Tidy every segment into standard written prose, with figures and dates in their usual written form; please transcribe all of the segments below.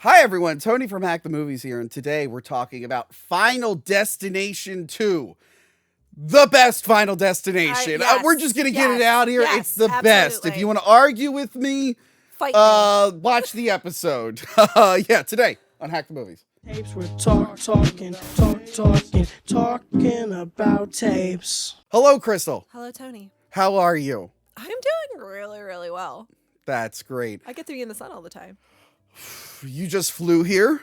Hi everyone, Tony from Hack the Movies here, and today we're talking about Final Destination 2. The best Final Destination. Yes, We're just going to get it out here. yes, It's the absolutely. best. If you want to argue with me, Fight me. watch the episode. Today on Hack the Movies. Tapes, we're talking about tapes. Hello, Crystal. Hello, Tony. How are you? I'm doing really, really well. That's great. I get to be in the sun all the time. You just flew here?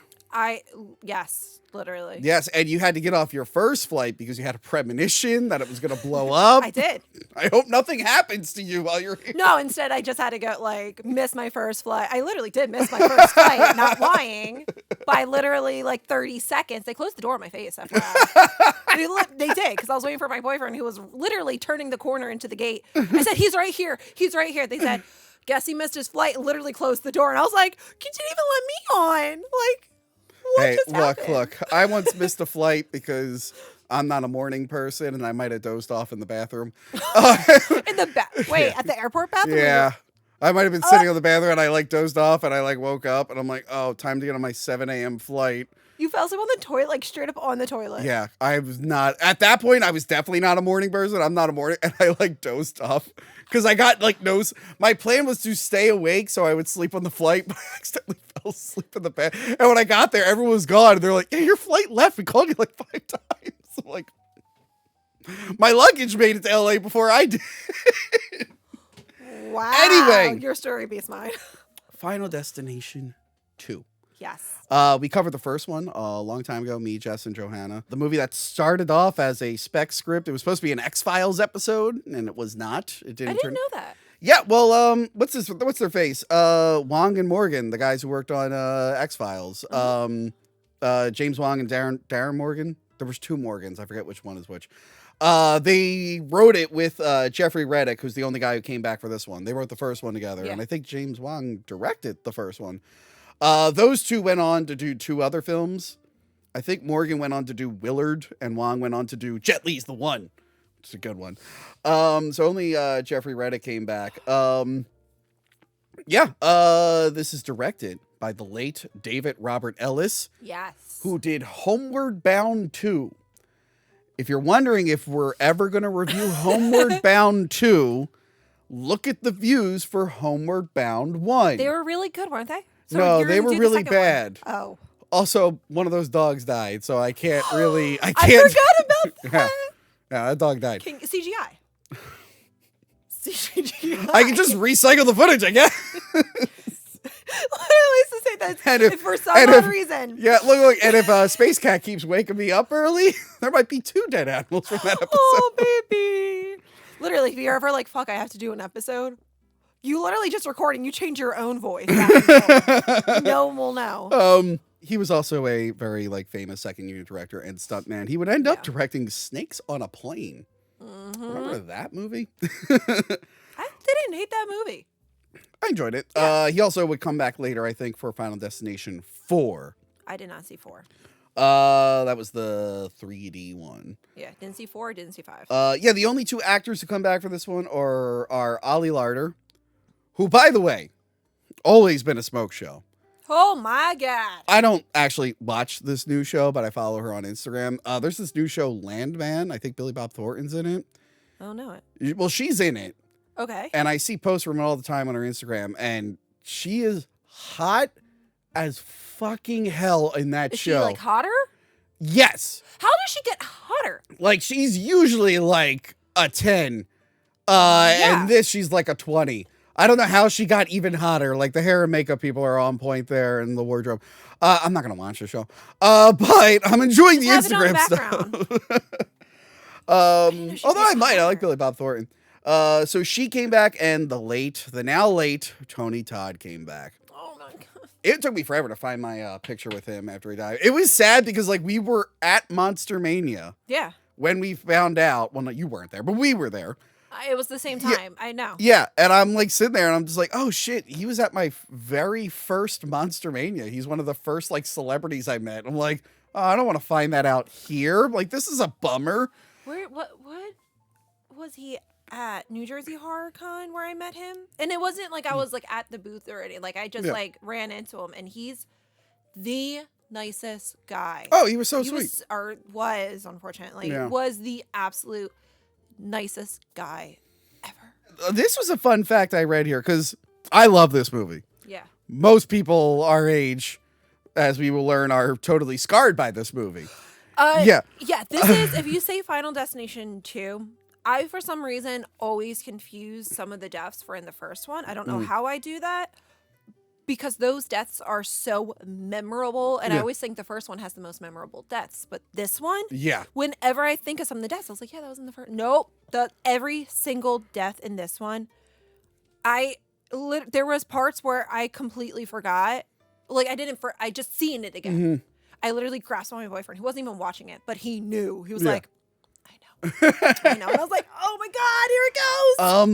Yes, literally. Yes, and you had to get off your first flight because you had a premonition that it was going to blow up. I did. I hope nothing happens to you while you're here. No, instead I just had to go, miss my first flight. I literally did miss my first flight, not lying, by literally 30 seconds. They closed the door in my face after that. They did, because I was waiting for my boyfriend who was literally turning the corner into the gate. I said, he's right here. He's right here. They said, guess he missed his flight, and literally closed the door. And I was like, you didn't even let me on. What just happened? Look. I once missed a flight because I'm not a morning person, and I might have dozed off in the bathroom. In the at the airport bathroom? Yeah. I might have been sitting on the bathroom, and I dozed off, and I woke up, and I'm like, oh, time to get on my 7 a.m. flight. You fell asleep on the toilet, straight up on the toilet. Yeah, I was not, at that point, I was definitely not a morning person. I'm not a morning, and I dozed off. Because I got my plan was to stay awake so I would sleep on the flight, but I accidentally fell asleep in the bed. And when I got there, everyone was gone. And they're like, hey, your flight left. We called you 5 times. I'm like, my luggage made it to LA before I did. Wow. Anyway. Your story beats mine. Final Destination 2. Yes. We covered the first one a long time ago, me, Jess, and Johanna. The movie that started off as a spec script. It was supposed to be an X-Files episode, and it was not. It didn't. I didn't know that. Yeah, well, what's their face? Wong and Morgan, the guys who worked on X-Files. James Wong and Darren Morgan. There was 2 Morgans. I forget which one is which. They wrote it with Jeffrey Reddick, who's the only guy who came back for this one. They wrote the first one together, and I think James Wong directed the first one. Those 2 went on to do 2 other films. I think Morgan went on to do Willard, and Wong went on to do Jet Li's The One. It's a good one. So only Jeffrey Reddick came back. This is directed by the late David Robert Ellis. Yes. Who did Homeward Bound 2. If you're wondering if we're ever going to review Homeward Bound 2, look at the views for Homeward Bound 1. They were really good, weren't they? So no, they were really bad. One. Oh. Also, one of those dogs died, so I can't really... I forgot about that. Yeah, that dog died. CGI. CGI. I can just recycle the footage, I guess. Literally to say that if for some odd reason. Yeah, look, and if Space Cat keeps waking me up early, there might be 2 dead animals from that episode. Oh, baby. Literally, if you're ever like, fuck, I have to do an episode, you literally just recording, you change your own voice. No one will know. He was also a very famous second unit director and stuntman. He would end up directing Snakes on a Plane. Mm-hmm. Remember that movie? I didn't hate that movie. I enjoyed it. Yeah. He also would come back later, I think, for Final Destination 4. I did not see 4. That was the 3D one. Yeah, didn't see 4, didn't see 5. The only 2 actors who come back for this one are Ollie Larder, who, by the way, always been a smoke show. Oh my God. I don't actually watch this new show, but I follow her on Instagram. There's this new show, Landman. I think Billy Bob Thornton's in it. I don't know it. Well, she's in it. Okay. And I see posts from her all the time on her Instagram, and she is hot as fucking hell in that show. Is she hotter? Yes. How does she get hotter? She's usually a 10. And this, she's a 20. I don't know how she got even hotter. The hair and makeup people are on point there, and the wardrobe. I'm not going to watch the show. But I'm enjoying the Instagram stuff. Although I might. I like Billy Bob Thornton. So she came back, and the now late Tony Todd came back. Oh my God. It took me forever to find my picture with him after he died. It was sad because we were at Monster Mania. Yeah. When we found out, well, no, you weren't there, but we were there. It was the same time. I know. Yeah, and I'm sitting there, and I'm just oh shit, he was at my very first Monster Mania. He's one of the first celebrities I met. I'm oh, I don't want to find that out here. This is a bummer. What was he at? New Jersey Horror Con where I met him? And it wasn't I was at the booth already. I just ran into him, and he's the nicest guy. Oh, he was so He sweet. was unfortunately Yeah. was the absolute nicest guy ever. This was a fun fact I read here because I love this movie. Yeah. Most people our age, as we will learn, are totally scarred by this movie. Yeah. Yeah, this is, if you say Final Destination 2, I, for some reason, always confuse some of the deaths for in the first one. I don't know how I do that because those deaths are so memorable. And I Yeah. always think the first one has the most memorable deaths. But this one, Yeah. whenever I think of some of the deaths, I was like, yeah, that was in the first. Nope. Every single death in this one, there was parts where I completely forgot. Like, I just seen it again. Mm-hmm. I literally grasped my boyfriend, who wasn't even watching it, but he knew. He was Yeah. like, I know. I know. And I was like, oh my God, here it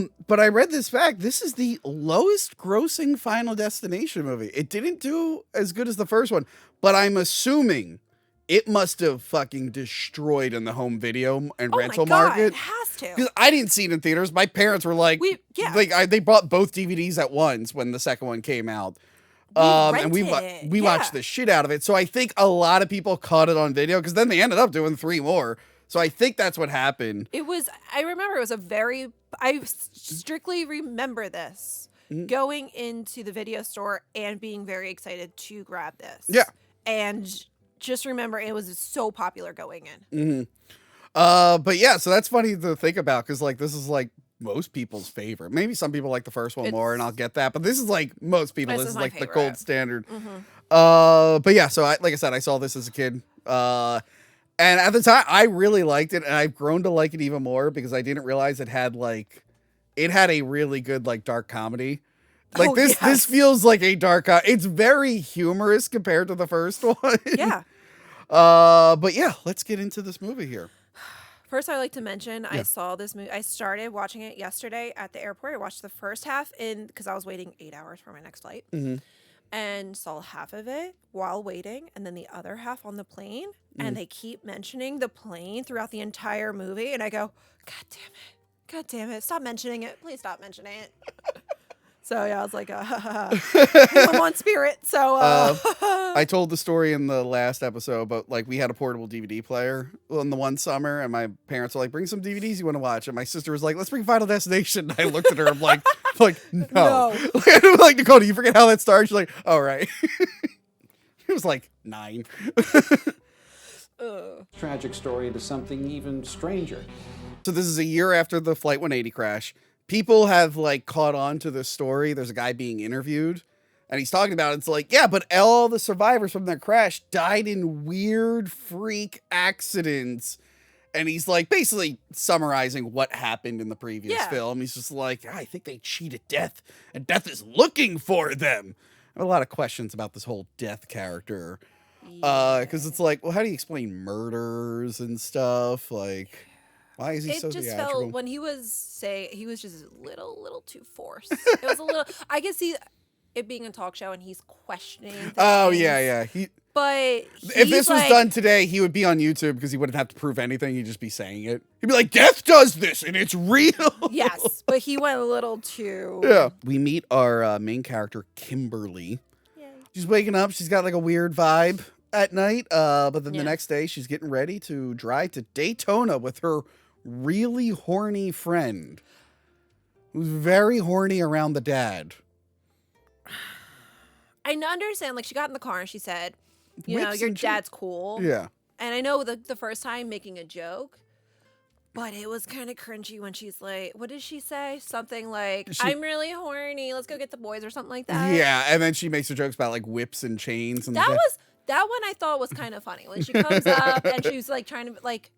goes. But I read this fact. This is the lowest grossing Final Destination movie. It didn't do as good as the first one, but I'm assuming it must have fucking destroyed in the home video and Oh rental my God, market. it has to. Because I didn't see it in theaters. My parents were like, they bought both DVDs at once when the second one came out. And we watched the shit out of it. So I think a lot of people caught it on video because then they ended up doing 3 more. So I think that's what happened. I remember it was I strictly remember this going into the video store and being very excited to grab this. Yeah. And just remember it was so popular going in. Mm-hmm. But yeah, so that's funny to think about because like this is like most people's favorite. Maybe some people like the first one more, and I'll get that. But this is like most people. This is like the gold standard. But yeah, so like I said, I saw this as a kid. And at the time, I really liked it, and I've grown to like it even more because I didn't realize it had a really good like dark comedy. Like this feels like a dark. It's very humorous compared to the first one. Yeah. But yeah, let's get into this movie here. First, I'd like to mention I saw this movie. I started watching it yesterday at the airport. I watched the first half because I was waiting 8 hours for my next flight, and saw half of it while waiting, and then the other half on the plane. And they keep mentioning the plane throughout the entire movie, and I go, God damn it, stop mentioning it, please stop mentioning it. So yeah, I was like, I'm on spirit. So I told the story in the last episode, but like we had a portable DVD player in the one summer, and my parents were like, "Bring some DVDs you want to watch." And my sister was like, "Let's bring Final Destination." And I looked at her, I'm like, no. Like, Dakota, you forget how that started? She's like, "All right." It was like 9. Tragic story into something even stranger. So this is a year after the Flight 180 crash. People have like caught on to this story. There's a guy being interviewed and he's talking about it. It's like, yeah, but all the survivors from that crash died in weird freak accidents. And he's like basically summarizing what happened in the previous film. He's just like, I think they cheated death and death is looking for them. I have a lot of questions about this whole death character. Because it's like, well, how do you explain murders and stuff? Like, why is he so just theatrical? felt when he was just a little too forced. It was a little. I can see it being a talk show and he's questioning. Oh things, yeah. But if this was done today, he would be on YouTube because he wouldn't have to prove anything. He'd just be saying it. He'd be like, "Death does this, and it's real." Yes, but he went a little too. Yeah. We meet our main character, Kimberly. Yay. She's waking up. She's got like a weird vibe at night. But then the next day, she's getting ready to drive to Daytona with her really horny friend who's very horny around the dad. I understand. Like, she got in the car and she said, you know, your dad's cool. Yeah. And I know the first time making a joke, but it was kind of cringy when she's like, what did she say? Something like, I'm really horny. Let's go get the boys or something like that. Yeah. And then she makes her jokes about like whips and chains. And that one I thought was kind of funny. When she comes up and she's like trying to like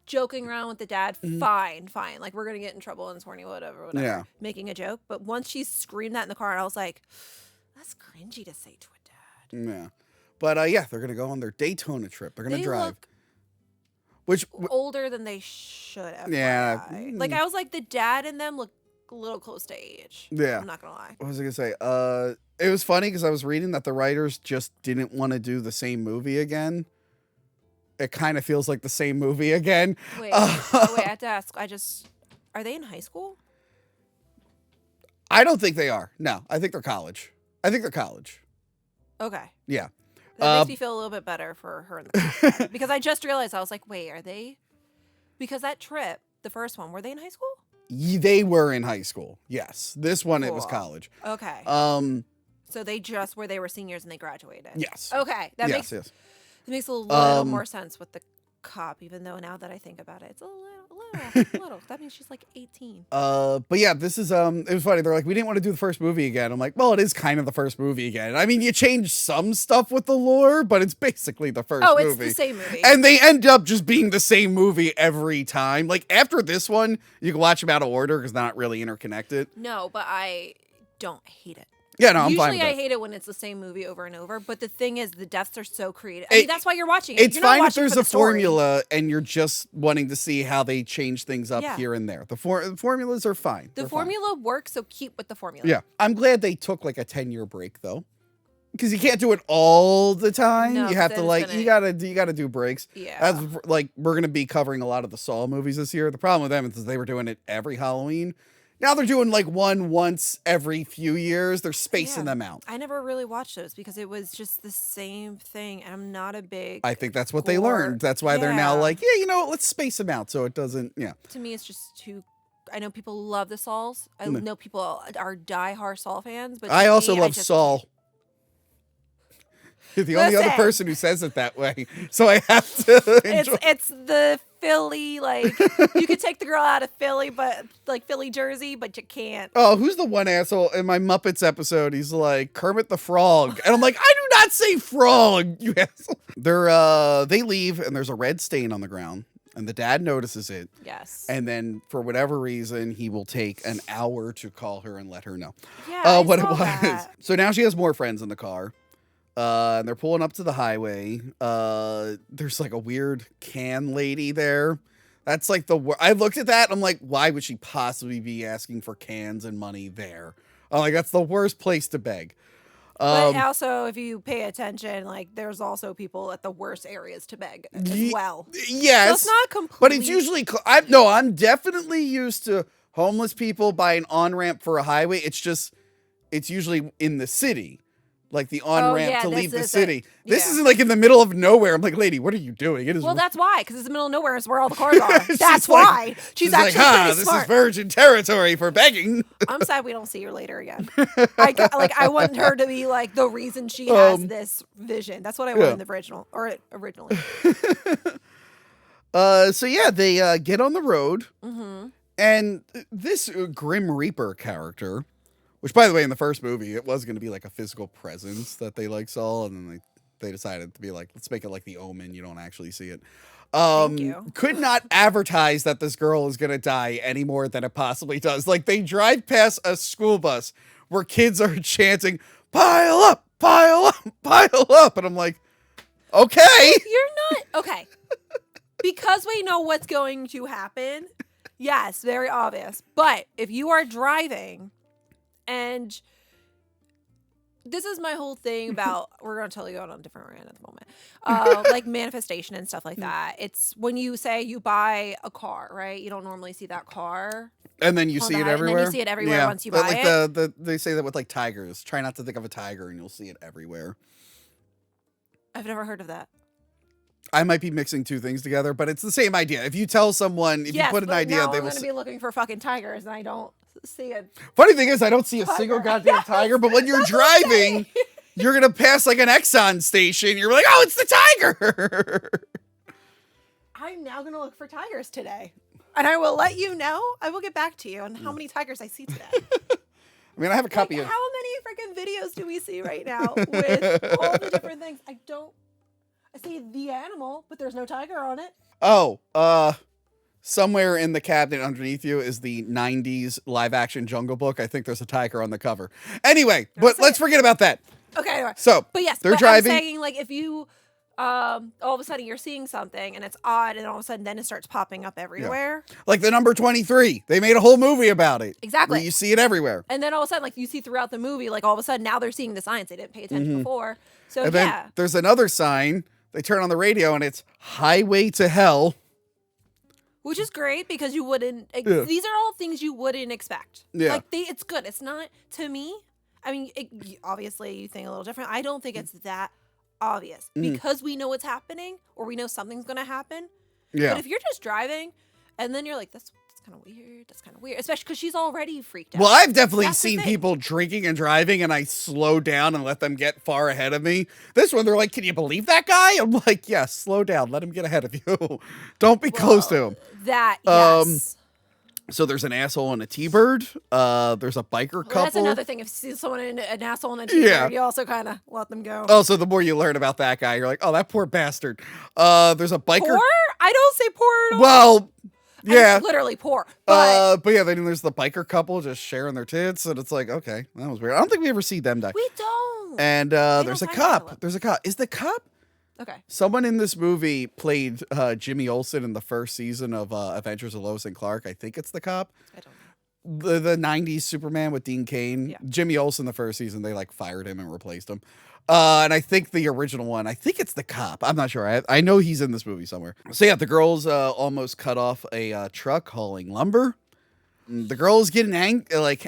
joking around with the dad. Fine. Like, we're going to get in trouble and it's horny, whatever. Yeah. Making a joke. But once she screamed that in the car, I was like, that's cringy to say to a dad. Yeah. But yeah, they're going to go on their Daytona trip. They're going to drive. Which older than they should have. Yeah. Like, I was like, the dad and them look a little close to age. Yeah. I'm not going to lie. What was I going to say? It was funny because I was reading that the writers just didn't want to do the same movie again. It kind of feels like the same movie again. Wait, I have to ask. Are they in high school? I don't think they are. No, I think they're college. Okay. Yeah. That makes me feel a little bit better for her in the future. Because I just realized, I was like, wait, are they? Because that trip, the first one, were they in high school? They were in high school. Yes. This one, it was Cool. college. Okay. So they were seniors and they graduated. Yes. Okay. That yes. makes a little more sense with the cop, even though now that I think about it, it's a little. That means she's like 18. But yeah, this is it was funny. They're like, we didn't want to do the first movie again. I'm like, well, it is kind of the first movie again. I mean, you change some stuff with the lore, but it's basically the first movie. It's the same movie. And they end up just being the same movie every time. Like after this one, you can watch them out of order because they're not really interconnected. No, but I don't hate it. Yeah, no, I'm fine Usually with I that. hate it when it's the same movie over and over, but the thing is the deaths are so creative. I mean, that's why you're watching it. It's You're not fine if watching there's for a the story. formula and you're just wanting to see how they change things up Yeah. here and there. The formulas are fine. The They're formula works, so keep with the formula. fine. Yeah. I'm glad they took like a 10-year break though. Because you can't do it all the time. No, You have to then like it's you gotta do breaks. Yeah. That's like we're gonna be covering a lot of the Saw movies this year. The problem with them is they were doing it every Halloween. Now they're doing like one once every few years. They're spacing them out. I never really watched those because it was just the same thing, and I'm not a big. I think that's what they gore- learned. That's why they're now Yeah. like, yeah, you know what, let's space them out so it doesn't, yeah. To me, it's just too. I know people love the Saws. I know people are diehard Saw fans, but to I also me, love just Saul. You're the only other Listen. person who says it that way. So I have to enjoy. It's the Philly, like you could take the girl out of Philly, but like Philly Jersey, but you can't. Oh, who's the one asshole in my Muppets episode? He's like Kermit the Frog, and I'm like, I do not say frog, you asshole. They leave, and there's a red stain on the ground, and the dad notices it. Yes. And then, for whatever reason, he will take an hour to call her and let her know Yeah, what it saw was. that. So now she has more friends in the car. And they're pulling up to the highway. There's like a weird can lady there. That's like I looked at that. And I'm like, why would she possibly be asking for cans and money there? I'm like, that's the worst place to beg. But also, if you pay attention, like there's also people at the worst areas to beg as well. Yes, So it's not complete. but it's usually. I'm definitely used to homeless people by an on ramp for a highway. It's usually in the city. Like the on-ramp to leave the city. This isn't like in the middle of nowhere. I'm like, lady, what are you doing? It is. Well, that's why, because it's the middle of nowhere. It's where all the cars are. That's She's like- why. She's actually like, pretty this smart. is virgin territory for begging. I'm sad we don't see her later again. I want her to be like the reason she has this vision. That's what I want in the originally. So yeah, they get on the road, and this Grim Reaper character, which by the way, in the first movie, it was going to be like a physical presence that they like saw, and then they decided to be like, let's make it like the Omen. You don't actually see it. Thank you. Could not advertise that this girl is going to die any more than it possibly does. Like they drive past a school bus where kids are chanting, "Pile up, pile up, pile up," and I'm like, okay. You're not okay. Because we know what's going to happen. Yes, very obvious. But if you are driving and this is my whole thing about we're going to totally go on a different rant at the moment. Like manifestation and stuff like that. It's when you say you buy a car, right? You don't normally see that car. And then you on see the it high- everywhere. And then you see it everywhere once you buy like it. They say that with like tigers. Try not to think of a tiger and you'll see it everywhere. I've never heard of that. I might be mixing two things together, but it's the same idea. If you tell someone, if you put an but idea, now they I'm will. going to be looking for fucking tigers, and I don't see it. Funny thing is, I don't see a single goddamn tiger. But when you're driving, you're gonna pass like an Exxon station. You're like, oh, it's the tiger. I'm now going to look for tigers today, and I will let you know. I will get back to you on how many tigers I see today. I mean, I have a copy of. How many freaking videos do we see right now with all the different things? I see the animal, but there's no tiger on it. Oh, somewhere in the cabinet underneath you is the 90s live action Jungle Book. I think there's a tiger on the cover. Anyway, but let's forget about that. Okay, anyway. So, But yes, they're but driving. I'm saying, like, if you all of a sudden you're seeing something and it's odd, and all of a sudden then it starts popping up everywhere. Like the number 23. They made a whole movie about it. Exactly. Where you see it everywhere. And then all of a sudden, like, you see throughout the movie, like, all of a sudden now they're seeing the signs they didn't pay attention before. So, And then there's another sign. They turn on the radio and it's Highway to Hell. Which is great because you wouldn't. Yeah. These are all things you wouldn't expect. Yeah. Like it's good. It's not to me. I mean, obviously you think a little different. I don't think it's that obvious because we know what's happening or we know something's going to happen. Yeah. But if you're just driving and then you're like, that's kind of weird. That's kind of weird. Especially because she's already freaked out. Well, I've definitely That's the seen thing. people drinking and driving, and I slow down and let them get far ahead of me. This one, they're like, "Can you believe that guy?" I'm like, "Yeah, slow down. Let him get ahead of you. Don't be close to him." That, yes. So there's an asshole and a T-bird. There's a biker couple. Well, that's another thing. If you see someone in an asshole and a t-shirt, Yeah. you also kind of let them go. Also, the more you learn about that guy, you're like, "Oh, that poor bastard." There's a biker. Poor? I don't say poor at all. Well, I'm yeah. literally poor. But But yeah, then there's the biker couple just sharing their tits, and it's like, okay, that was weird. I don't think we ever see them die. we don't. And don't there's a find cop. Pileup. There's a cop. Is the cop? Okay. Someone in this movie played Jimmy Olsen in the first season of Adventures of Lois and Clark. I think it's the cop. I don't know. The 90s Superman with Dean Cain. Yeah. Jimmy Olsen the first season, they like fired him and replaced him. And I think the original one, I think it's the cop. I'm not sure. I know he's in this movie somewhere. So yeah, the girls almost cut off a truck hauling lumber. The girl's getting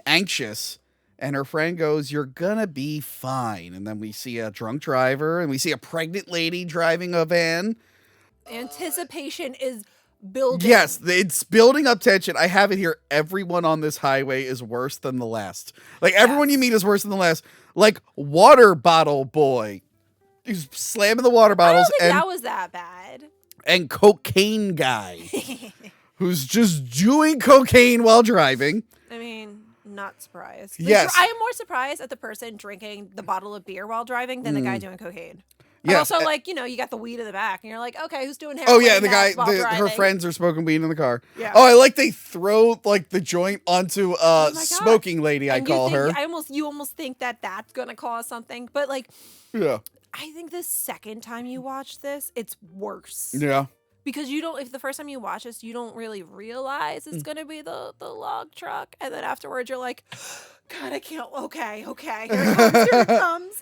anxious. And her friend goes, "You're gonna be fine." And then we see a drunk driver and we see a pregnant lady driving a van. Anticipation is building. Yes, it's building up tension. I have it here. Everyone on this highway is worse than the last. Like, everyone you meet is worse than the last. Like, water bottle boy. He's slamming the water I bottles. don't think that was that bad. And cocaine guy. Who's just doing cocaine while driving. I mean, not surprised. Yes. I am more surprised at the person drinking the bottle of beer while driving than the guy doing cocaine. Yes. Also, like, you know, you got the weed in the back, and you're like, okay, who's doing Oh heroin? yeah, in the guy, while her driving? friends are smoking weed in the car. Yeah. Oh, I like they throw like the joint onto my God. smoking lady. I And you call think- her. you almost think that that's gonna cause something, but like, Yeah, I think the second time you watch this, it's worse. yeah. Because you don't, if the first time you watch this, you don't really realize it's going to be the log truck. And then afterwards, you're like, God, I can't, okay, here it comes.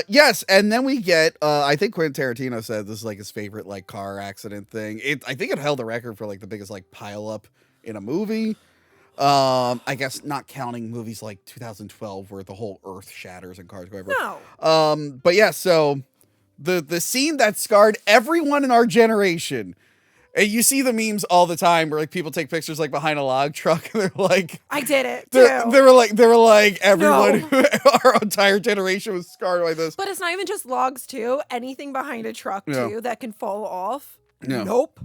Yes, and then we get. I think Quentin Tarantino said this is like his favorite like car accident thing. I think it held the record for like the biggest like pileup in a movie. I guess not counting movies like 2012 where the whole earth shatters and cars go everywhere. No. But yeah, so the scene that scarred everyone in our generation. And you see the memes all the time where like people take pictures like behind a log truck and they're like, I did it, they too. were like everyone, our entire generation was scarred by this. But it's not even just logs, too. Anything behind a truck, Yeah. too, that can fall off. Yeah. Nope.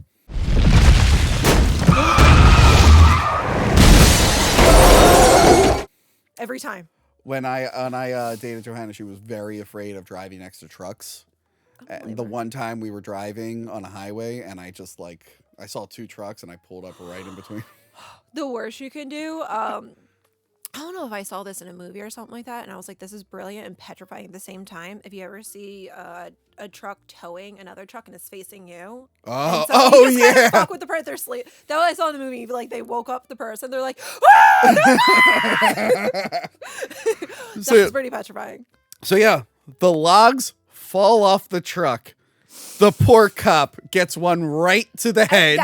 Every time. When I dated Johanna, she was very afraid of driving next to trucks. And the one time we were driving on a highway and I just like, I saw two trucks and I pulled up right in between. The worst you can do, I don't know if I saw this in a movie or something like that, and I was like, this is brilliant and petrifying at the same time. If you ever see a truck towing another truck and it's facing you. Oh, And so you just kinda yeah. stuck with the person they're asleep. That was I saw in the movie. Like they woke up the person, they're like, ah! That's pretty petrifying. So yeah, the logs fall off the truck. The poor cop gets one right to the head.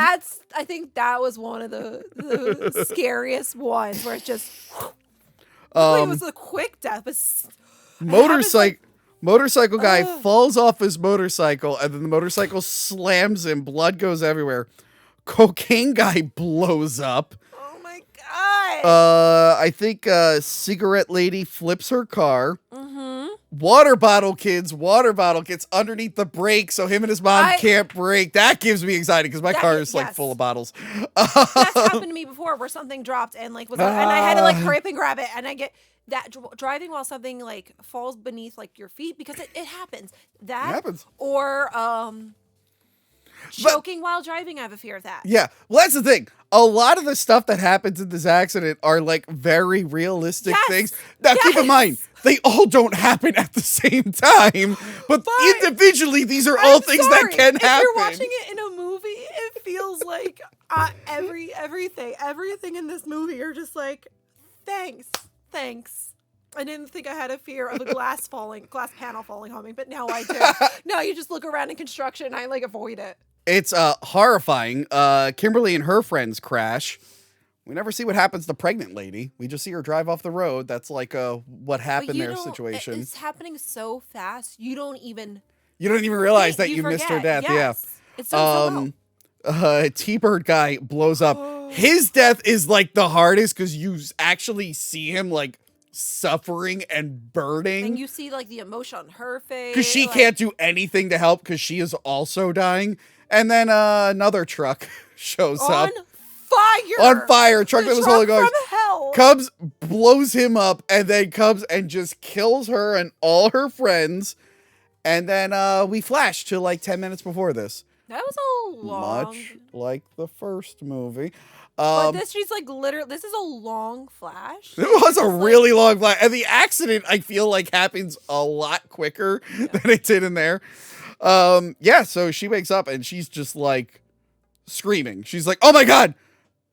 I think that was one of the scariest ones where it's just. It was a quick death, but motorcycle guy falls off his motorcycle, and then the motorcycle slams him. Blood goes everywhere. Cocaine guy blows up. Oh my god! I think cigarette lady flips her car. Water bottle gets underneath the brake, so him and his mom can't brake. That gives me anxiety because my car is like full of bottles. That's happened to me before, where something dropped and like and I had to like hurry up and grab it, and I get that driving while something like falls beneath like your feet because it happens. That happens. Or choking while driving. I have a fear of that. Yeah, well, that's the thing. A lot of the stuff that happens in this accident are like very realistic things. Now, keep in mind, they all don't happen at the same time, but individually, these are all things that can happen. If you're watching it in a movie, it feels like everything in this movie, you're just like, thanks. I didn't think I had a fear of a glass panel falling on me, but now I do. No, you just look around in construction, and I like avoid it. It's horrifying. Kimberly and her friends crash. We never see what happens to pregnant lady. We just see her drive off the road. That's like what happened there situation. It's happening so fast. You don't even realize that you missed her forget. death. Yes. It's so well. T-Bird guy blows up. His death is like the hardest because you actually see him like suffering and burning. And you see like the emotion on her face. Because she can't do anything to help because she is also dying. And then another truck shows up. On fire. Truck that was holding on. From hell. Comes, blows him up, and then comes and just kills her and all her friends. And then we flash to like 10 minutes before this. That was a long. Much like the first movie. But she's like literally, this is a long flash. It was a really long flash. And the accident, I feel like, happens a lot quicker than it did in there. So she wakes up and she's just like screaming. She's like, oh my God,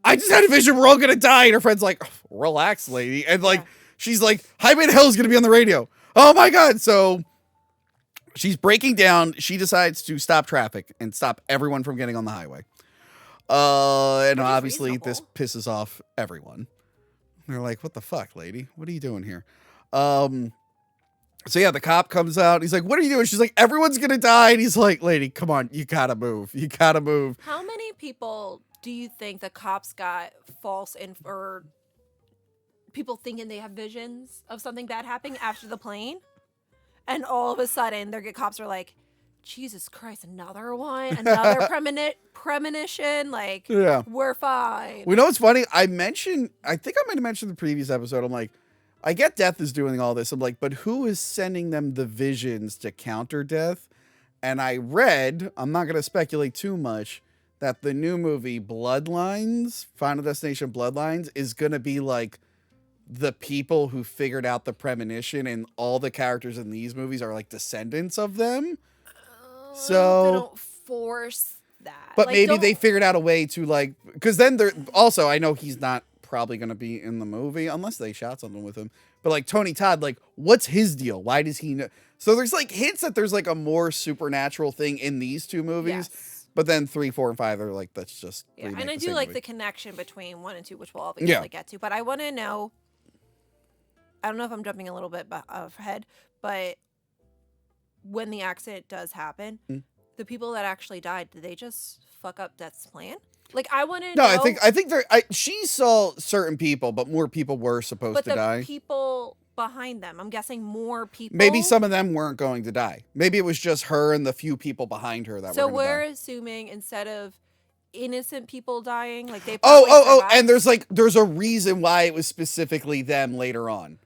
I just had a vision. We're all going to die. And her friend's like, relax, lady. And like, she's like, Highway to Hell is going to be on the radio. Oh my God. So she's breaking down. She decides to stop traffic and stop everyone from getting on the highway. And obviously this pisses off everyone. They're like, what the fuck, lady? What are you doing here? So yeah, the cop comes out. He's like, what are you doing? She's like, everyone's going to die. And he's like, lady, come on. You got to move. You got to move. How many people do you think the cops got false or people thinking they have visions of something bad happening after the plane? And all of a sudden, the cops are like, Jesus Christ, another one? Another premonition? Like, we're fine. We know what's funny? I think I might have mentioned in the previous episode. I'm like, I get Death is doing all this. I'm like, but who is sending them the visions to counter Death? And I read, I'm not going to speculate too much, that the new movie Bloodlines, Final Destination Bloodlines, is going to be like the people who figured out the premonition, and all the characters in these movies are like descendants of them. So they don't force that. But like, maybe they figured out a way to like, because then they're also, I know he's not probably going to be in the movie unless they shot something with him. But like Tony Todd, like, what's his deal? Why does he know? So there's like hints that there's like a more supernatural thing in these two movies. Yes. But then 3, 4, and 5 are like, that's just. Yeah, and I do like the connection between 1 and 2, which we'll obviously get to. But I want to know, I don't know if I'm jumping a little bit ahead, but when the accident does happen, the people that actually died, did they just fuck up Death's plan? Like, I want to know. No, I think she saw certain people, but more people were supposed to die. But the people behind them, I'm guessing more people. Maybe some of them weren't going to die. Maybe it was just her and the few people behind her that were going to die. So we're assuming instead of innocent people dying, like they and there's a reason why it was specifically them later on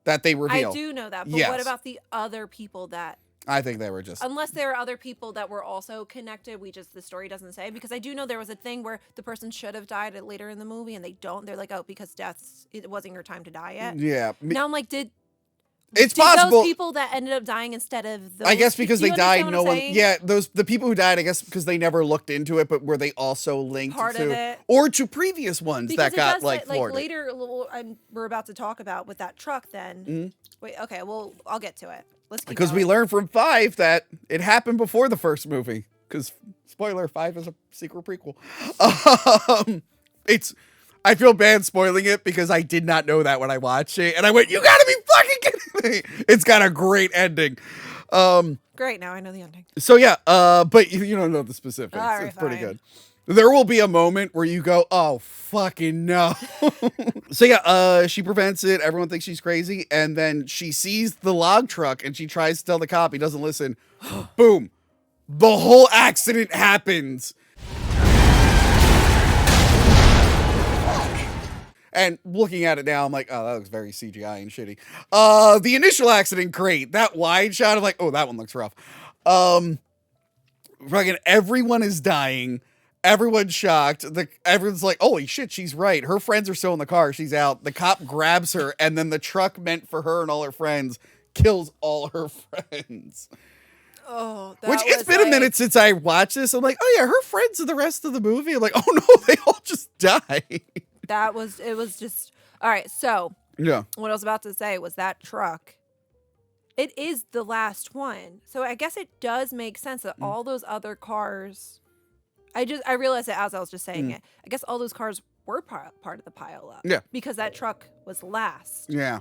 that they reveal. I do know that, but what about the other people that? I think they were just... Unless there are other people that were also connected, the story doesn't say. Because I do know there was a thing where the person should have died later in the movie, and they don't. They're like, oh, because it wasn't your time to die yet. Yeah. Now I'm like, it's possible. Those people that ended up dying instead of those... I guess because they died, no one... Yeah, the people who died, I guess because they never looked into it, but were they also linked Part of it. Or to previous ones because that got like thwarted? Later, we're about to talk about with that truck then. Mm-hmm. Wait, okay, well, I'll get to it. Let's keep because going. we learned from 5 that it happened before the first movie. Because, spoiler, 5 is a sequel prequel. I feel bad spoiling it because I did not know that when I watched it. And I went, you gotta be fucking kidding me. It's got a great ending. Great, now I know the ending. So yeah, but you don't know the specifics. All right, it's pretty good. There will be a moment where you go, oh, fucking no. So yeah, she prevents it. Everyone thinks she's crazy. And then she sees the log truck and she tries to tell the cop. He doesn't listen. Boom. The whole accident happens. And looking at it now, I'm like, oh, that looks very CGI and shitty. The initial accident, great. That wide shot, I'm like, oh, that one looks rough. Fucking everyone is dying. Everyone's shocked. Everyone's like, holy shit, she's right. Her friends are still in the car. She's out. The cop grabs her, and then the truck meant for her and all her friends kills all her friends. Oh, Which it's been a minute since I watched this. I'm like, oh yeah, her friends are the rest of the movie. I'm like, oh no, they all just die. It was just, all right. So yeah, what I was about to say was that truck. It is the last one. So I guess it does make sense that all those other cars, I realized it as I was just saying it. I guess all those cars were part of the pileup. Yeah. Because that truck was last. Yeah.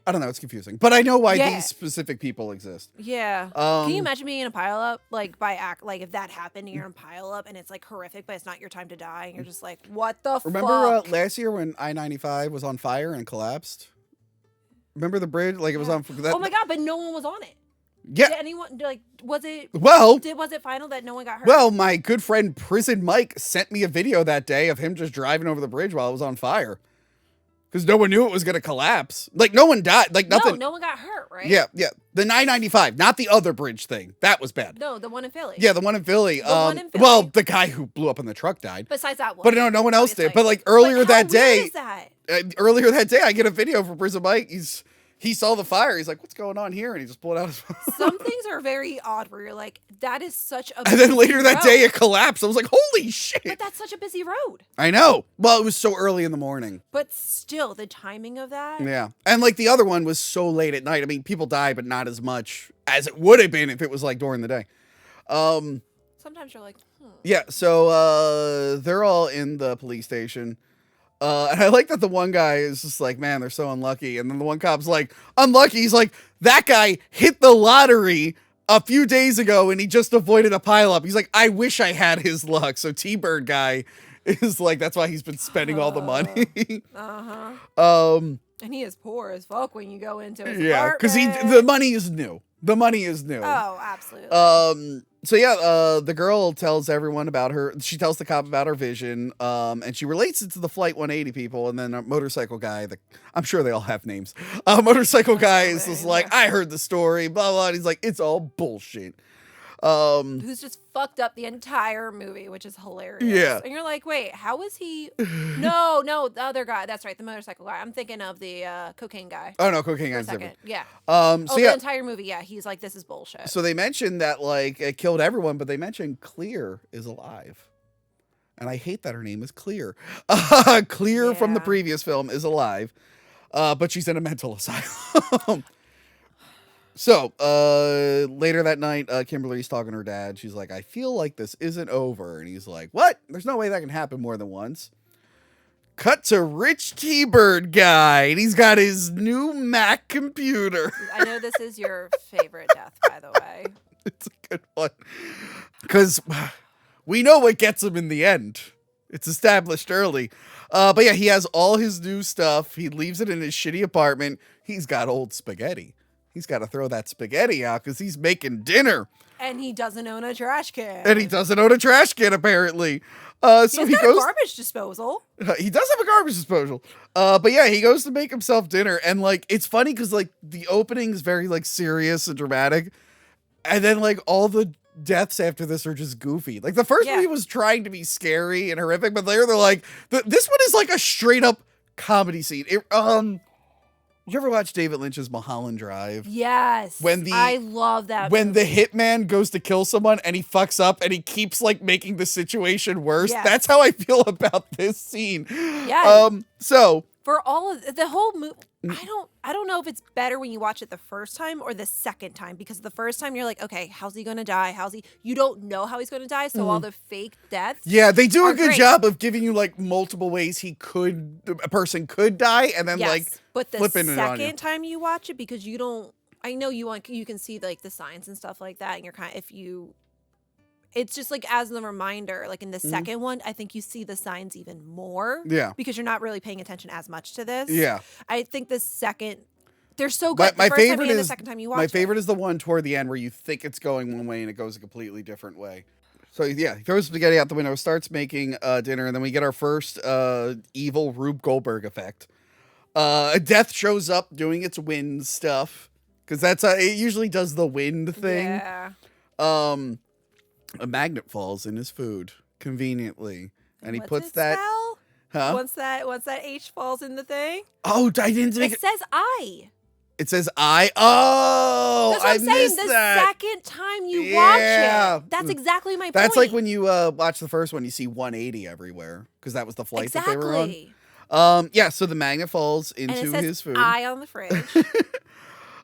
I don't know. It's confusing. But I know why Yeah. these specific people exist. Yeah. Can you imagine being in a pileup? Like, like, if that happened and you're in a pileup and it's, like, horrific, but it's not your time to die, and you're just like, what the Remember fuck? last year when I-95 was on fire and collapsed? Remember the bridge? Like, it was on... Oh, my God, but no one was on it. Yeah. Did anyone, like, was it... Well... Was it final that no one got hurt? Well, my good friend Prison Mike sent me a video that day of him just driving over the bridge while it was on fire. Because no one knew it was going to collapse. Like, no one died. Like, nothing. No one got hurt, right? Yeah. The 995, not the other bridge thing. That was bad. No, the one in Philly. Yeah, the one in Philly. One in Philly. Well, the guy who blew up in the truck died. Besides that one. But no one else did. obviously. But, like, earlier But how that day... weird is that? Earlier that day, I get a video from Prison Mike. He saw the fire. He's like, what's going on here? And he just pulled out his phone. Some things are very odd where you're like, that is such a And then busy later that road. day, it collapsed. I was like, holy shit. But that's such a busy road. I know. Well, it was so early in the morning. But still, the timing of that. Yeah. And like the other one was so late at night. I mean, people died, but not as much as it would have been if it was like during the day. Sometimes you're like, Yeah. So they're all in the police station. And I like that the one guy is just like, man, they're so unlucky. And then the one cop's like, unlucky. He's like, that guy hit the lottery a few days ago and he just avoided a pileup. He's like, I wish I had his luck. So T-Bird guy is like, that's why he's been spending all the money. and he is poor as fuck when you go into his Yeah, because apartment. the money is new. The money is new. Oh, absolutely. So yeah, the girl tells everyone about her. She tells the cop about her vision. And she relates it to the Flight 180 people. And then a motorcycle guy, I'm sure they all have names. Motorcycle guy is just like, I heard the story, blah, blah. And he's like, it's all bullshit. Who's just fucked up the entire movie, which is hilarious. Yeah. And you're like, wait, how is he? No, the other guy. That's right, the motorcycle guy. I'm thinking of the cocaine guy. Oh no, cocaine For a guy's second. different. Yeah. So the yeah, entire movie, yeah, he's like, this is bullshit. so they mentioned that like it killed everyone, but they mentioned Clear is alive. And I hate that her name is Clear. Clear from the Yeah. previous film is alive. But she's in a mental asylum. So, later that night, Kimberly's talking to her dad. She's like, I feel like this isn't over. And he's like, what? There's no way that can happen more than once. Cut to Rich T-Bird guy. And he's got his new Mac computer. I know this is your favorite death, by the way. It's a good one. Because we know what gets him in the end. It's established early. But yeah, he has all his new stuff. He leaves it in his shitty apartment. He's got old spaghetti. He's got to throw that spaghetti out because he's making dinner. And he doesn't own a trash can. And he doesn't own a trash can, apparently. He So he got goes... a garbage disposal. He does have a garbage disposal. But yeah, he goes to make himself dinner. And like, it's funny because like the opening is very like serious and dramatic. And then like all the deaths after this are just goofy. Like the first Yeah. movie was trying to be scary and horrific, but later they're like, this one is like a straight up comedy scene. You ever watch David Lynch's Mulholland Drive? Yes. I love that when movie. the hitman goes to kill someone and he fucks up and he keeps like making the situation worse. Yes. That's how I feel about this scene. Yeah. So For all of the whole movie, Mm. I don't know if it's better when you watch it the first time or the second time, because the first time you're like, okay, how's he gonna die? You don't know how he's gonna die, so all the fake deaths. yeah, they do a are good great. job of giving you like multiple ways a person could die, and then Yes, like but the flipping it on you. second time you watch it, because you don't, I know you can see like the signs and stuff like that, and you're it's just like as a reminder, like in the second one, I think you see the signs even more. Yeah. Because you're not really paying attention as much to this. Yeah. I think the second, they're so good. My the first time favorite and is the second time you watch my it. favorite is the one toward the end where you think it's going one way and it goes a completely different way. So yeah, he throws spaghetti out the window, starts making dinner, and then we get our first evil Rube Goldberg effect. Death shows up doing its wind stuff, because that's how it usually does, the wind thing. Yeah. A magnet falls in his food conveniently, and he What's puts it that. spell? Huh? Once that H falls in the thing, Oh, I didn't think it says I. it says I. Oh, That's what I I'm saying. missed The that. second time you watch Yeah. it, that's exactly my point. That's like when you watch the first one, you see 180 everywhere, because that was the flight that they were on. Exactly. Yeah, so the magnet falls And it into says his food. I on the fridge.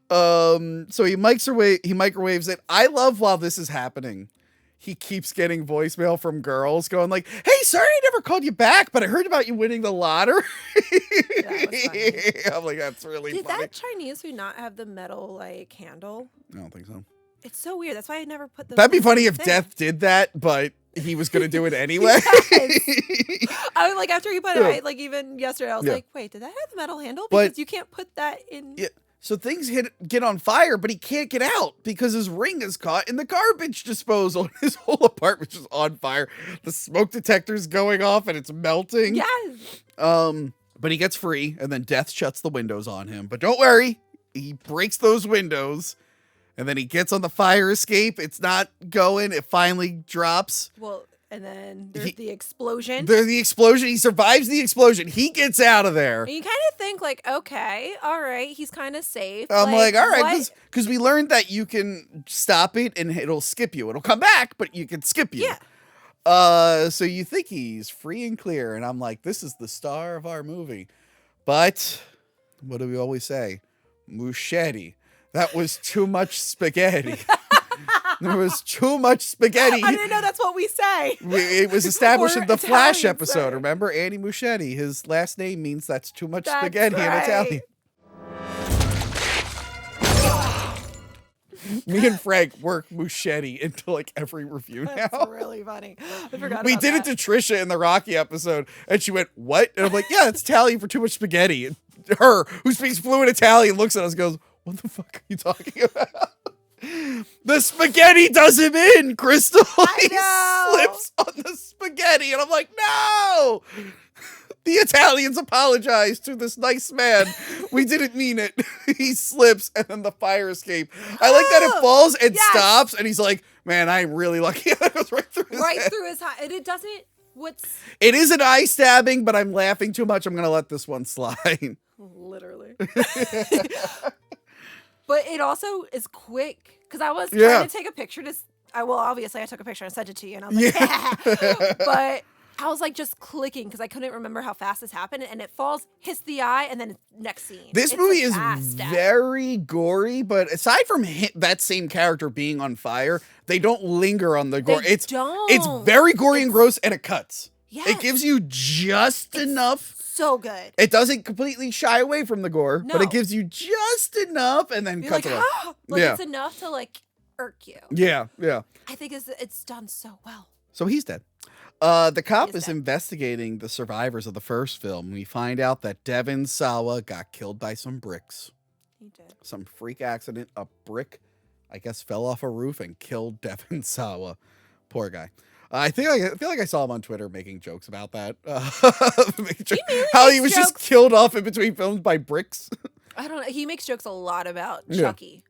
So he microwaves it. I love while this is happening. he keeps getting voicemail from girls going like, "Hey, sorry I never called you back, but I heard about you winning the lottery." That was funny. I'm like, that's really Did funny. that Chinese food not have the metal like handle? I don't think so. It's so weird. That's why I never put the. That'd be funny if thing. Death did that, but he was going to do it anyway. I was like, after he put it, Yeah. I, like even yesterday, I was Yeah. like, wait, did that have the metal handle? But- Because you can't put that in. Yeah. So things get on fire, but he can't get out because his ring is caught in the garbage disposal. His whole apartment's just on fire. The smoke detector's going off and it's melting. Yes. But he gets free, and then Death shuts the windows on him. But don't worry, he breaks those windows, and then he gets on the fire escape. It's not going. It finally drops. Well, and then there's the explosion. There's the explosion. He survives the explosion. He gets out of there. And you kind of think like, okay, all right, he's kind of safe. I'm like, all right, what- because we learned that you can stop it and it'll skip you. It'll come back, but you can skip you. Yeah. So you think he's free and clear, and I'm like, this is the star of our movie. But what do we always say? Muschetti. That was too much spaghetti. There was too much spaghetti. I didn't know that's what we say. It was established Or in the Flash Italians episode. say. Remember Andy Muschetti? His last name means that's too much That's spaghetti in right. Italian. Me and Frank work Muschetti into like every review That's now. really funny. I forgot. We about did that. it to Trisha in the Rocky episode, and she went, "What?" And I'm like, "Yeah, it's Italian for too much spaghetti." And her, who speaks fluent Italian, looks at us, and goes, "What the fuck are you talking about?" The spaghetti does him in, Crystal. He know. slips on the spaghetti, and I'm like, "No!" The Italians apologize to this nice man. We didn't mean it. He slips, and then the fire escape. I like that it falls and Yes. stops, and he's like, "Man, I'm really lucky." It goes right through his right head. through his eye, and it doesn't. What's It is an eye stabbing, but I'm laughing too much. I'm gonna let this one slide. literally? But it also is quick because I was Yeah. trying to take a picture to. Well, obviously I took a picture and sent it to you, and I was like, but I was like just clicking because I couldn't remember how fast this happened, and it falls, hits the eye, and then next scene. This It's, movie like, is fast. very gory, but aside from that same character being on fire, they don't linger on the gore. They It's don't. very gory and gross, and it cuts. Yes. It gives you just enough. So good. It doesn't completely shy away from the gore, but No. it gives you just enough, and then You're cuts like, away. ah! Like Yeah. it's enough to like irk you. Yeah, yeah. I think it's done so well. So he's dead. The cop He is is dead. investigating the survivors of the first film. We find out that Devin Sawa got killed by some bricks. He did. Some freak accident. A brick, I guess, fell off a roof and killed Devin Sawa. Poor guy. I feel like I saw him on Twitter making jokes about that. How he was makes just jokes. killed off in between films by bricks. I don't know. He makes jokes a lot about Yeah. Chucky.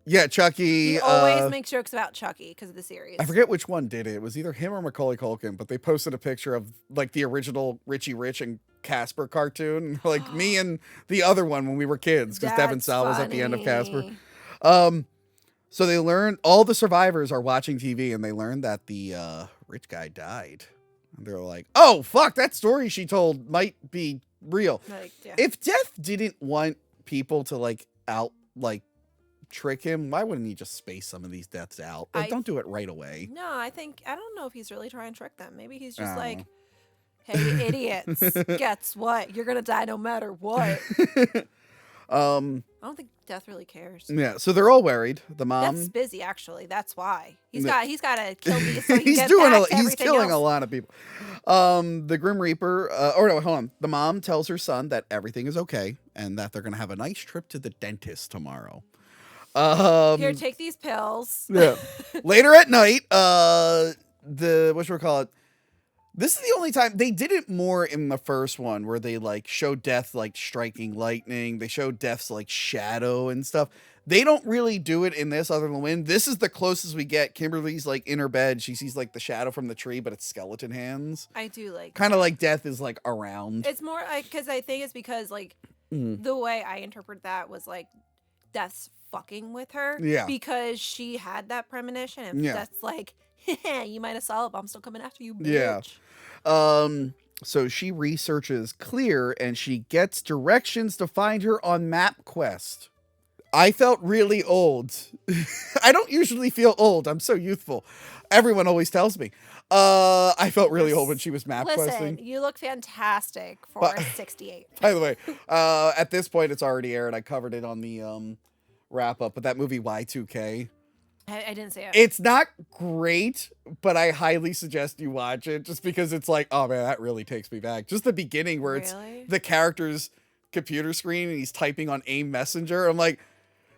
Yeah, Chucky. He always makes jokes about Chucky because of the series. I forget which one did it. It was either him or Macaulay Culkin, but they posted a picture of like the original Richie Rich and Casper cartoon, like me and the other one when we were kids, because Devin That's Sawa was at the end of Casper. funny. So they learn all the survivors are watching TV, and they learn that the rich guy died. And they're like, "Oh fuck, that story she told might be real." Like, yeah. If Death didn't want people to trick him, why wouldn't he just space some of these deaths out? Like, don't do it right away. No, I don't know if he's really trying to trick them. Maybe he's just I like, don't hey, idiots, guess what? You're going to die no matter what. I don't think Death really cares. Yeah, so they're all worried. The mom, Death's busy, actually. That's why. He's Yeah. got to kill these so he can he's get doing back to he's everything killing a else. lot of people. The Grim Reaper, hold on. The mom tells her son that everything is okay and that they're gonna have a nice trip to the dentist tomorrow. Here, take these pills. Yeah. Later at night, whatchamacallit? This is the only time they did it more in the first one where they like show Death like striking lightning. They show Death's like shadow and stuff. They don't really do it in this other than when this is the closest we get. Kimberly's like in her bed. She sees like the shadow from the tree, but it's skeleton hands. I do like Kind of like Death is like around. It's more like, because I think it's because like Mm. the way I interpret that was like Death's fucking with her. Yeah. Because she had that premonition and Yeah. Death's like, you might have saw it, but I'm still coming after you, bitch. Yeah. So she researches Clear and she gets directions to find her on MapQuest. I felt really old. I don't usually feel old. I'm so youthful. Everyone always tells me. I felt really old when she was map Listen, questing. you look fantastic for But- 68. By the way, at this point, it's already aired. I covered it on the wrap up. But that movie Y2K, I didn't see it. it's not great, but I highly suggest you watch it just because it's like, oh man, that really takes me back. Just the beginning where it's Really? the character's computer screen and he's typing on AIM Messenger. I'm like,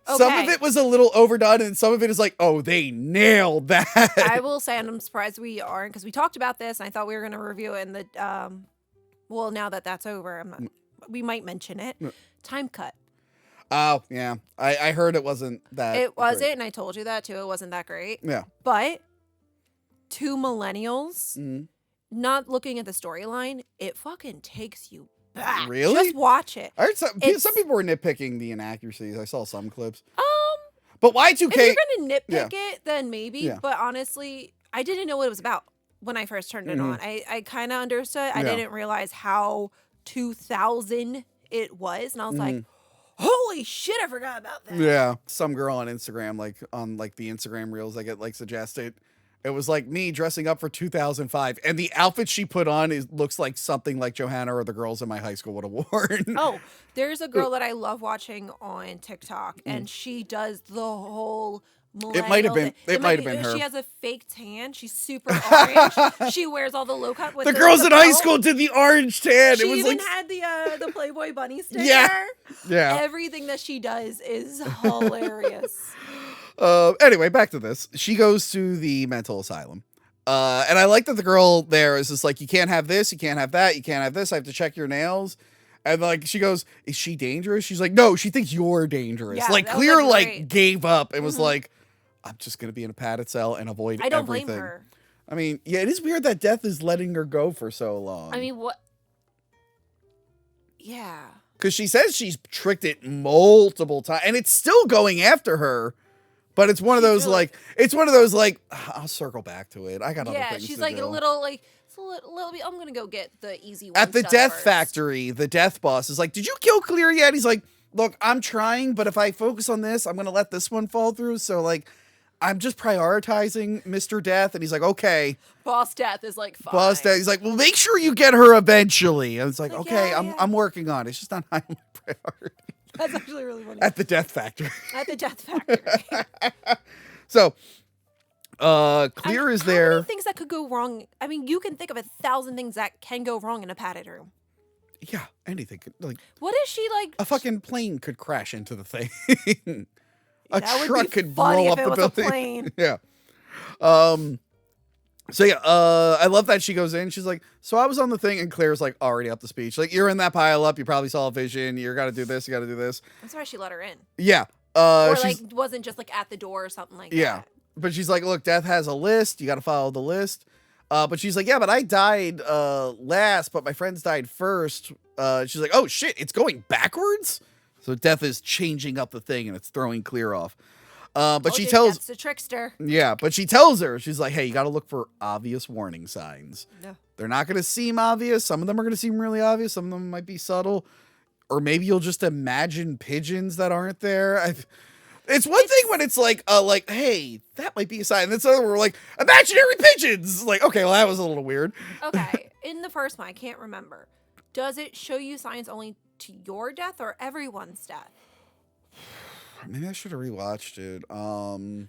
some of Okay. it was a little overdone, and some of it is like, oh, they nailed that. I will say, and I'm surprised we aren't, because we talked about this, and I thought we were going to review it in the, well, now that that's over, we might mention it. Time Cut. Oh, yeah. I heard it wasn't that. It wasn't, great. and I told you that too. It wasn't that great. Yeah. But two millennials, Mhm. not looking at the storyline, it fucking takes you back. Really? Just watch it. I heard some It's- people were nitpicking the inaccuracies. I saw some clips. Um, But Y2K. if you're gonna nitpick Yeah. it, then maybe. Yeah. But honestly, I didn't know what it was about when I first turned it on. I kind of understood. I Yeah. didn't realize how 2000 it was, and I was like, Mhm. "Holy shit, I forgot about that." Yeah. Some girl on Instagram, like on like the Instagram reels I get like suggested. It was like me dressing up for 2005, and the outfit she put on looks like something like Johanna or the girls in my high school would have worn. Oh, there's a girl that I love watching on TikTok, Mm. and she does the whole. It might have been- millennial- it might have been her. She has a fake tan. She's super orange. She wears all the low cut with The girls in high belt. school did the orange tan. She It was even like, had the Playboy bunny sticker. Yeah. Everything that she does is hilarious. Anyway, back to this. She goes to the mental asylum. And I like that the girl there is just like, you can't have this, you can't have that, you can't have this. I have to check your nails. And like she goes, is she dangerous? She's like, no, she thinks you're dangerous. Yeah, like that was, Clear like, like great. gave up and was Mhm. like, I'm just gonna be in a padded cell and avoid I don't everything. blame her. I mean, yeah, it is weird that Death is letting her go for so long. I mean, what? Yeah. because she says she's tricked it multiple times and it's still going after her. But it's one of those really- like, I'll circle back to it. I got other Yeah, things she's to like do. a little like it's a little bit. I'm gonna go get the easy one. At the done Death first. Factory, the Death Boss is like, did you kill Clear yet? He's like, look, I'm trying, but if I focus on this, I'm gonna let this one fall through. So like, I'm just prioritizing Mr. Death. And he's like, okay. Boss Death is like fine. Boss Death. He's like, well, make sure you get her eventually. And it's like, Like, okay, yeah, I'm yeah. I'm working on it. It's just not high on my priority. That's actually really funny. At the Death Factory. At the Death Factory. So, Clear is How there. many things that could go wrong? I mean, you can think of 1,000 things that can go wrong in a padded room. Yeah, anything. Like, What is she like? a fucking plane could crash into the thing. A That would be truck could funny blow if up it the was a building. plane. Yeah. So yeah, I love that she goes in. She's like, so I was on the thing, and Claire's like already up to speech. Like, you're in that pile up. You probably saw a vision. You got to do this. You got to do this. That's why she let her in, Yeah. or She's, like wasn't just like at the door or something like yeah. that. But she's like, look, Death has a list. You got to follow the list. But she's like, yeah, but I died last, but my friends died first. She's like, oh shit, it's going backwards. So Death is changing up the thing, and it's throwing Clear off. But Told she you, tells, Death's a trickster. yeah, but she tells her, she's like, hey, you got to look for obvious warning signs. No. They're not going to seem obvious. Some of them are going to seem really obvious. Some of them might be subtle. Or maybe you'll just imagine pigeons that aren't there. It's one thing when it's like, hey, that might be a sign. And it's other we're like, imaginary pigeons. Like, okay, well, that was a little weird. Okay, in the first one, I can't remember. Does it show you signs only to your death or everyone's death? Maybe I should have rewatched it.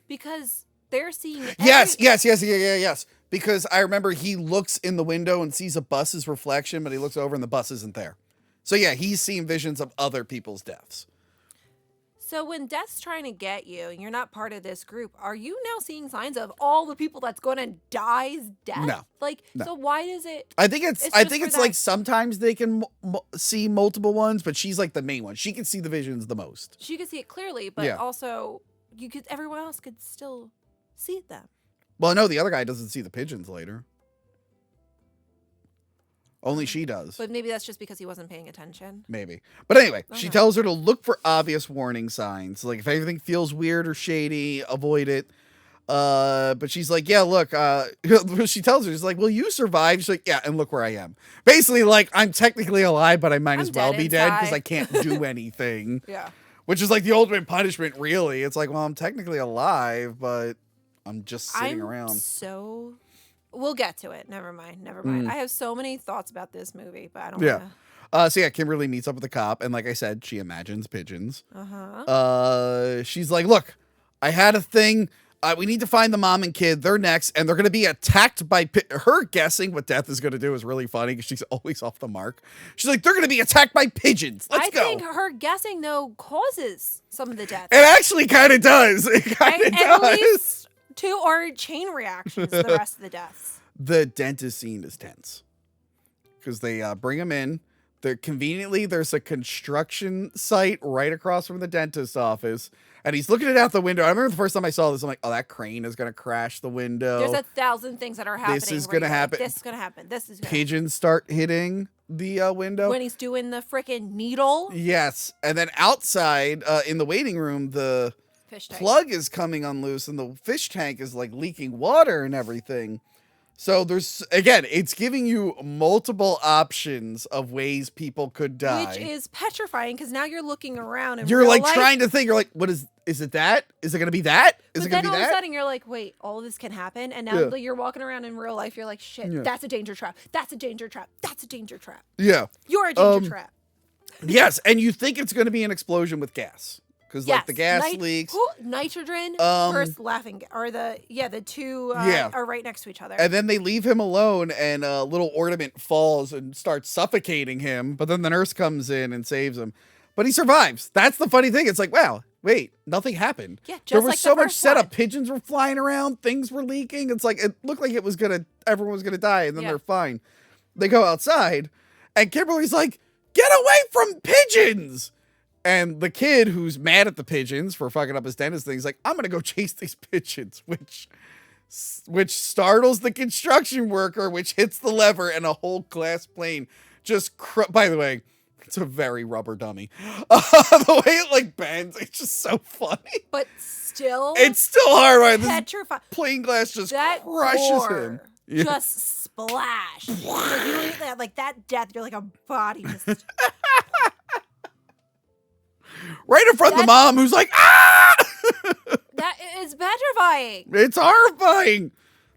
Because they're seeing Yes. Because I remember he looks in the window and sees a bus's reflection, but he looks over and the bus isn't there. So yeah, he's seeing visions of other people's deaths. So when death's trying to get you and you're not part of this group, are you now seeing signs of all the people that's going to die's death? No. Like, No. so why does it? I think it's It's just for like that- sometimes they can see multiple ones, but she's like the main one. She can see the visions the most. She could see it clearly, but Yeah. also everyone else could still see them. Well, no, the other guy doesn't see the pigeons later. Only she does. But maybe that's just because he wasn't paying attention. Maybe. But anyway, she Okay. tells her to look for obvious warning signs. Like if everything feels weird or shady, avoid it. But she's like, yeah, look, she tells her, she's like, well, you survived. She's like, yeah, and look where I am. Basically, like, I'm technically alive, but I might I'm as well dead be dead because inside. I can't do anything. Yeah. which is like the ultimate punishment, really. It's like, well, I'm technically alive, but I'm just sitting around. So we'll get to it. Never mind. I have so many thoughts about this movie, but I don't Yeah. want So yeah, Kimberly meets up with the cop, and like I said, she imagines pigeons. to. She's like, look, I had a thing. We need to find the mom and kid. They're next, and they're going to be attacked by her. Guessing what Death is going to do is really funny because she's always off the mark. She's like, they're going to be attacked by pigeons. Let's go. I think her guessing though causes some of the deaths. It actually kind of does. It kind of does. At least 2 or chain reactions. The rest of the deaths. The dentist scene is tense because they bring him in. There's a construction site right across from the dentist's office, and he's looking it out the window. I remember the first time I saw this, I'm like, oh, that crane is going to crash the window. There's 1,000 things that are happening. This is going to happen. This is going to happen. This is going to Pigeons start hitting the window. When he's doing the freaking needle. Yes. And then outside in the waiting room, the Fish tank. plug is coming unloose, and the fish tank is like leaking water and everything. So it's giving you multiple options of ways people could die. Which is petrifying because now you're looking around and you're like trying to think. You're like, what is it that? Is it going to be that? Is but it then going to be all that? of a sudden you're like, wait, all of this can happen. And now you're walking around in real life. You're like, shit, that's a danger trap. That's a danger trap. That's a danger trap. Yeah. You're a danger trap. Yes. And you think it's going to be an explosion with gas. Because like the gas leaks. Nitrogen versus laughing, or the two are right next to each other. And then they leave him alone, and a little ornament falls and starts suffocating him. But then the nurse comes in and saves him. But he survives. That's the funny thing. It's like, wow, wait, nothing happened. Yeah, just there was like so the much first setup. one. Pigeons were flying around. Things were leaking. It's like it looked like everyone was gonna die, and then they're fine. They go outside, and Kimberly's like, "Get away from pigeons!" And the kid who's mad at the pigeons for fucking up his dentist thing is like, I'm going to go chase these pigeons, which startles the construction worker, which hits the lever, and a whole glass plane just, by the way, it's a very rubber dummy. The way it like bends, it's just so funny. But still. It's still hard, right? Petrified. This plane glass just that crushes gore him. Yeah. Just splash. Like that death, you're like a body just... Right in front of the mom who's like, ah! That is petrifying. It's horrifying.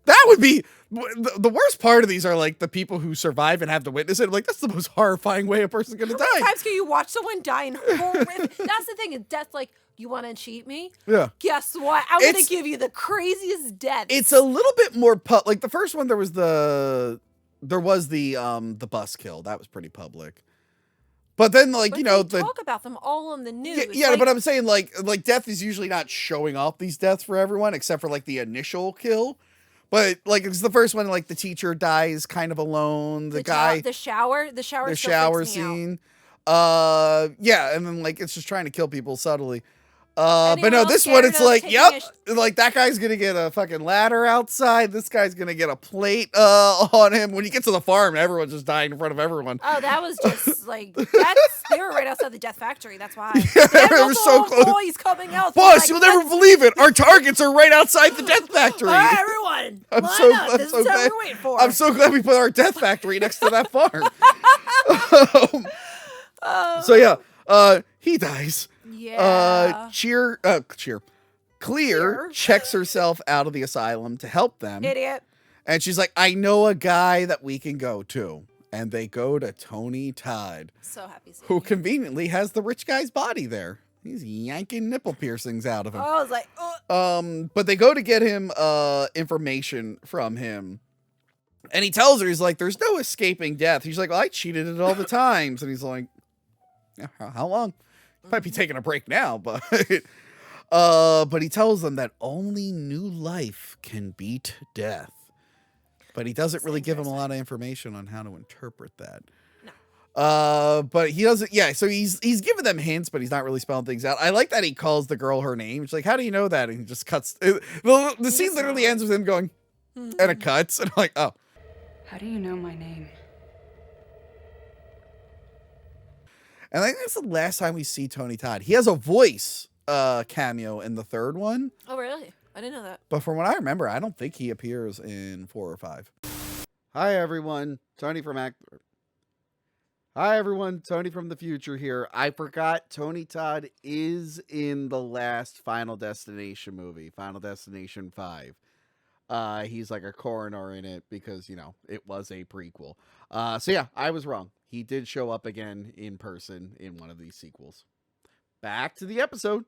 That would be the worst part of these are like the people who survive and have to witness it. Like, that's the most horrifying way a person's going to die. How many times can you watch someone die in horrific? That's the thing. Is death like, you want to cheat me? Yeah. Guess what? I'm going to give you the craziest death. It's a little bit more like the first one. There was the bus kill. That was pretty public. But then, like, they talk about them all on the news. Yeah, but I'm saying, like death is usually not showing off these deaths for everyone, except for, like, the initial kill. But, like, it's the first one, like, the teacher dies kind of alone. The guy... The shower scene. Yeah, and then, like, it's just trying to kill people subtly. But no, this one, it's like, yep, like that guy's gonna get a fucking ladder outside. This guy's gonna get a plate on him. When you get to the farm, everyone's just dying in front of everyone. Oh, that was just like they were right outside the death factory. That's why. Yeah, they were so close. Boys coming out. Boss, like, you'll never believe it. Our targets are right outside the death factory. All right, everyone, I'm line so up. glad. This is what we're waiting for. I'm so glad we put our death factory next to that farm. So yeah, he dies. Yeah. Clear checks herself out of the asylum to help them. Idiot. And she's like, I know a guy that we can go to. And they go to Tony Todd. So happy. Who conveniently has the rich guy's body there. He's yanking nipple piercings out of him. Oh, I was like, but they go to get him information from him. And he tells her, he's like, there's no escaping death. He's like, well, I cheated it all the times. And he's like, yeah, how long? Might be taking a break now, but he tells them that only new life can beat death. But he doesn't really give them a lot of information on how to interpret that. No. But he doesn't. Yeah. So he's giving them hints, but he's not really spelling things out. I like that he calls the girl her name. She's like, "How do you know that?" And he just cuts. The scene literally ends with him going, and it cuts, and I'm like, "Oh, how do you know my name?" And I think that's the last time we see Tony Todd. He has a voice cameo in the third one. Oh, really? I didn't know that. But from what I remember, I don't think he appears in 4 or 5. Hi, everyone. Tony from Hi everyone, Tony from the future here. I forgot Tony Todd is in the last Final Destination movie, Final Destination 5. He's like a coroner in it because, you know, it was a prequel. So yeah, I was wrong. He did show up again in person in one of these sequels. Back to the episode.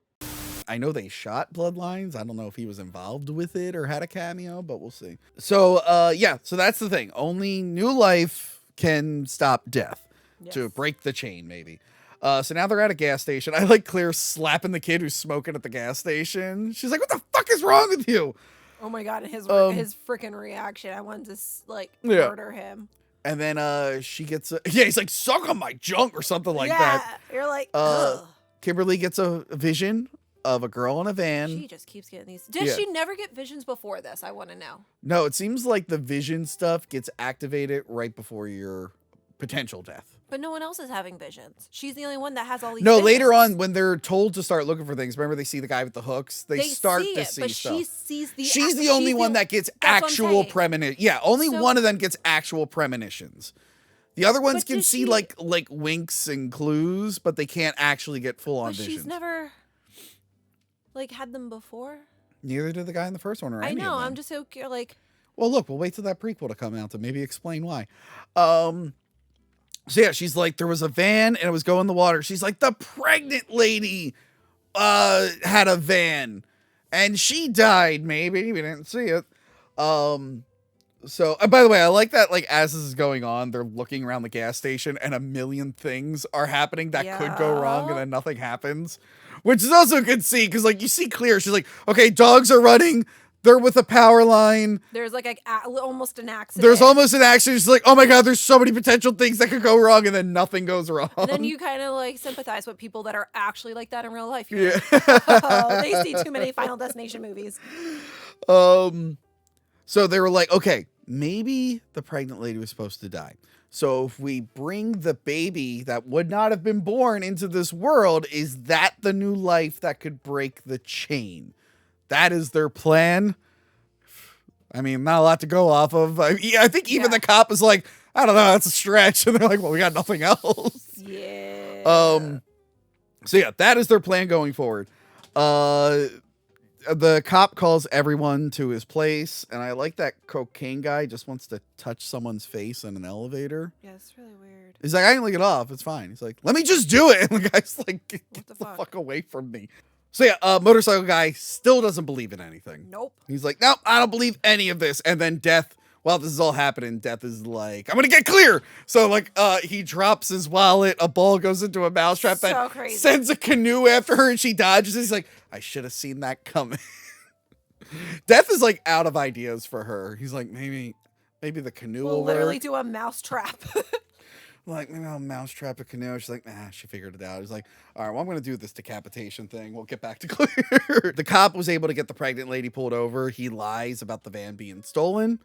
I know they shot Bloodlines. I don't know if he was involved with it or had a cameo, but we'll see. So, yeah, so that's the thing. Only new life can stop death. To break the chain, maybe. So now they're at a gas station. I like Claire slapping the kid who's smoking at the gas station. She's like, "What the fuck is wrong with you?" Oh my god! And his freaking reaction. I wanted to murder him. And then she gets he's like, "Suck on my junk" or something like that. Yeah, you're like, ugh. Kimberly gets a vision of a girl in a van. She just keeps getting these. Did she never get visions before this? I want to know. No, it seems like the vision stuff gets activated right before your potential death. But no one else is having visions. She's the only one that has all these. No, visions. later on when they're told to start looking for things, remember they see the guy with the hooks? They start see to it, see but stuff. she sees the. She's the only one that gets actual premonition. Yeah, only one of them gets actual premonitions. The other ones can see like winks and clues, but they can't actually get full on visions. She's never had them before. Neither did the guy in the first one, or any I know. of them. I'm just so like. Well, look, we'll wait till that prequel to come out to maybe explain why. So yeah, she's like, there was a van and it was going in the water. She's like, the pregnant lady had a van and she died. Maybe we didn't see it. So by the way, I like that, like, as this is going on, they're looking around the gas station and a million things are happening that could go wrong, and then nothing happens, which is also a good scene because, like, you see clear. She's like, okay, dogs are running. They're with a power line. There's like almost an accident. There's almost an accident. She's like, oh my God, there's so many potential things that could go wrong, and then nothing goes wrong. And then you kind of like sympathize with people that are actually like that in real life. Yeah. Oh, they see too many Final Destination movies. So they were like, okay, maybe the pregnant lady was supposed to die. So if we bring the baby that would not have been born into this world, is that the new life that could break the chain? That is their plan. I mean, not a lot to go off of. I think even the cop is like, I don't know, that's a stretch. And they're like, well, we got nothing else. Yeah. So yeah, that is their plan going forward. The cop calls everyone to his place, and I like that cocaine guy just wants to touch someone's face in an elevator. Yeah, it's really weird. He's like, I can lick it off. It's fine. He's like, let me just do it. And the guy's like, get the fuck away from me. So yeah, motorcycle guy still doesn't believe in anything. Nope. He's like, nope, I don't believe any of this. And then Death, while this is all happening, Death is like, I'm gonna get clear. So like, he drops his wallet, a ball goes into a mousetrap that sends a canoe after her, and she dodges. He's like, I should have seen that coming. Death is like out of ideas for her. He's like, maybe the canoe will literally work. do a mousetrap. Like, maybe I'll mousetrap a canoe. She's like, nah, she figured it out. He's like, all right, well, I'm going to do this decapitation thing. We'll get back to clear. The cop was able to get the pregnant lady pulled over. He lies about the van being stolen.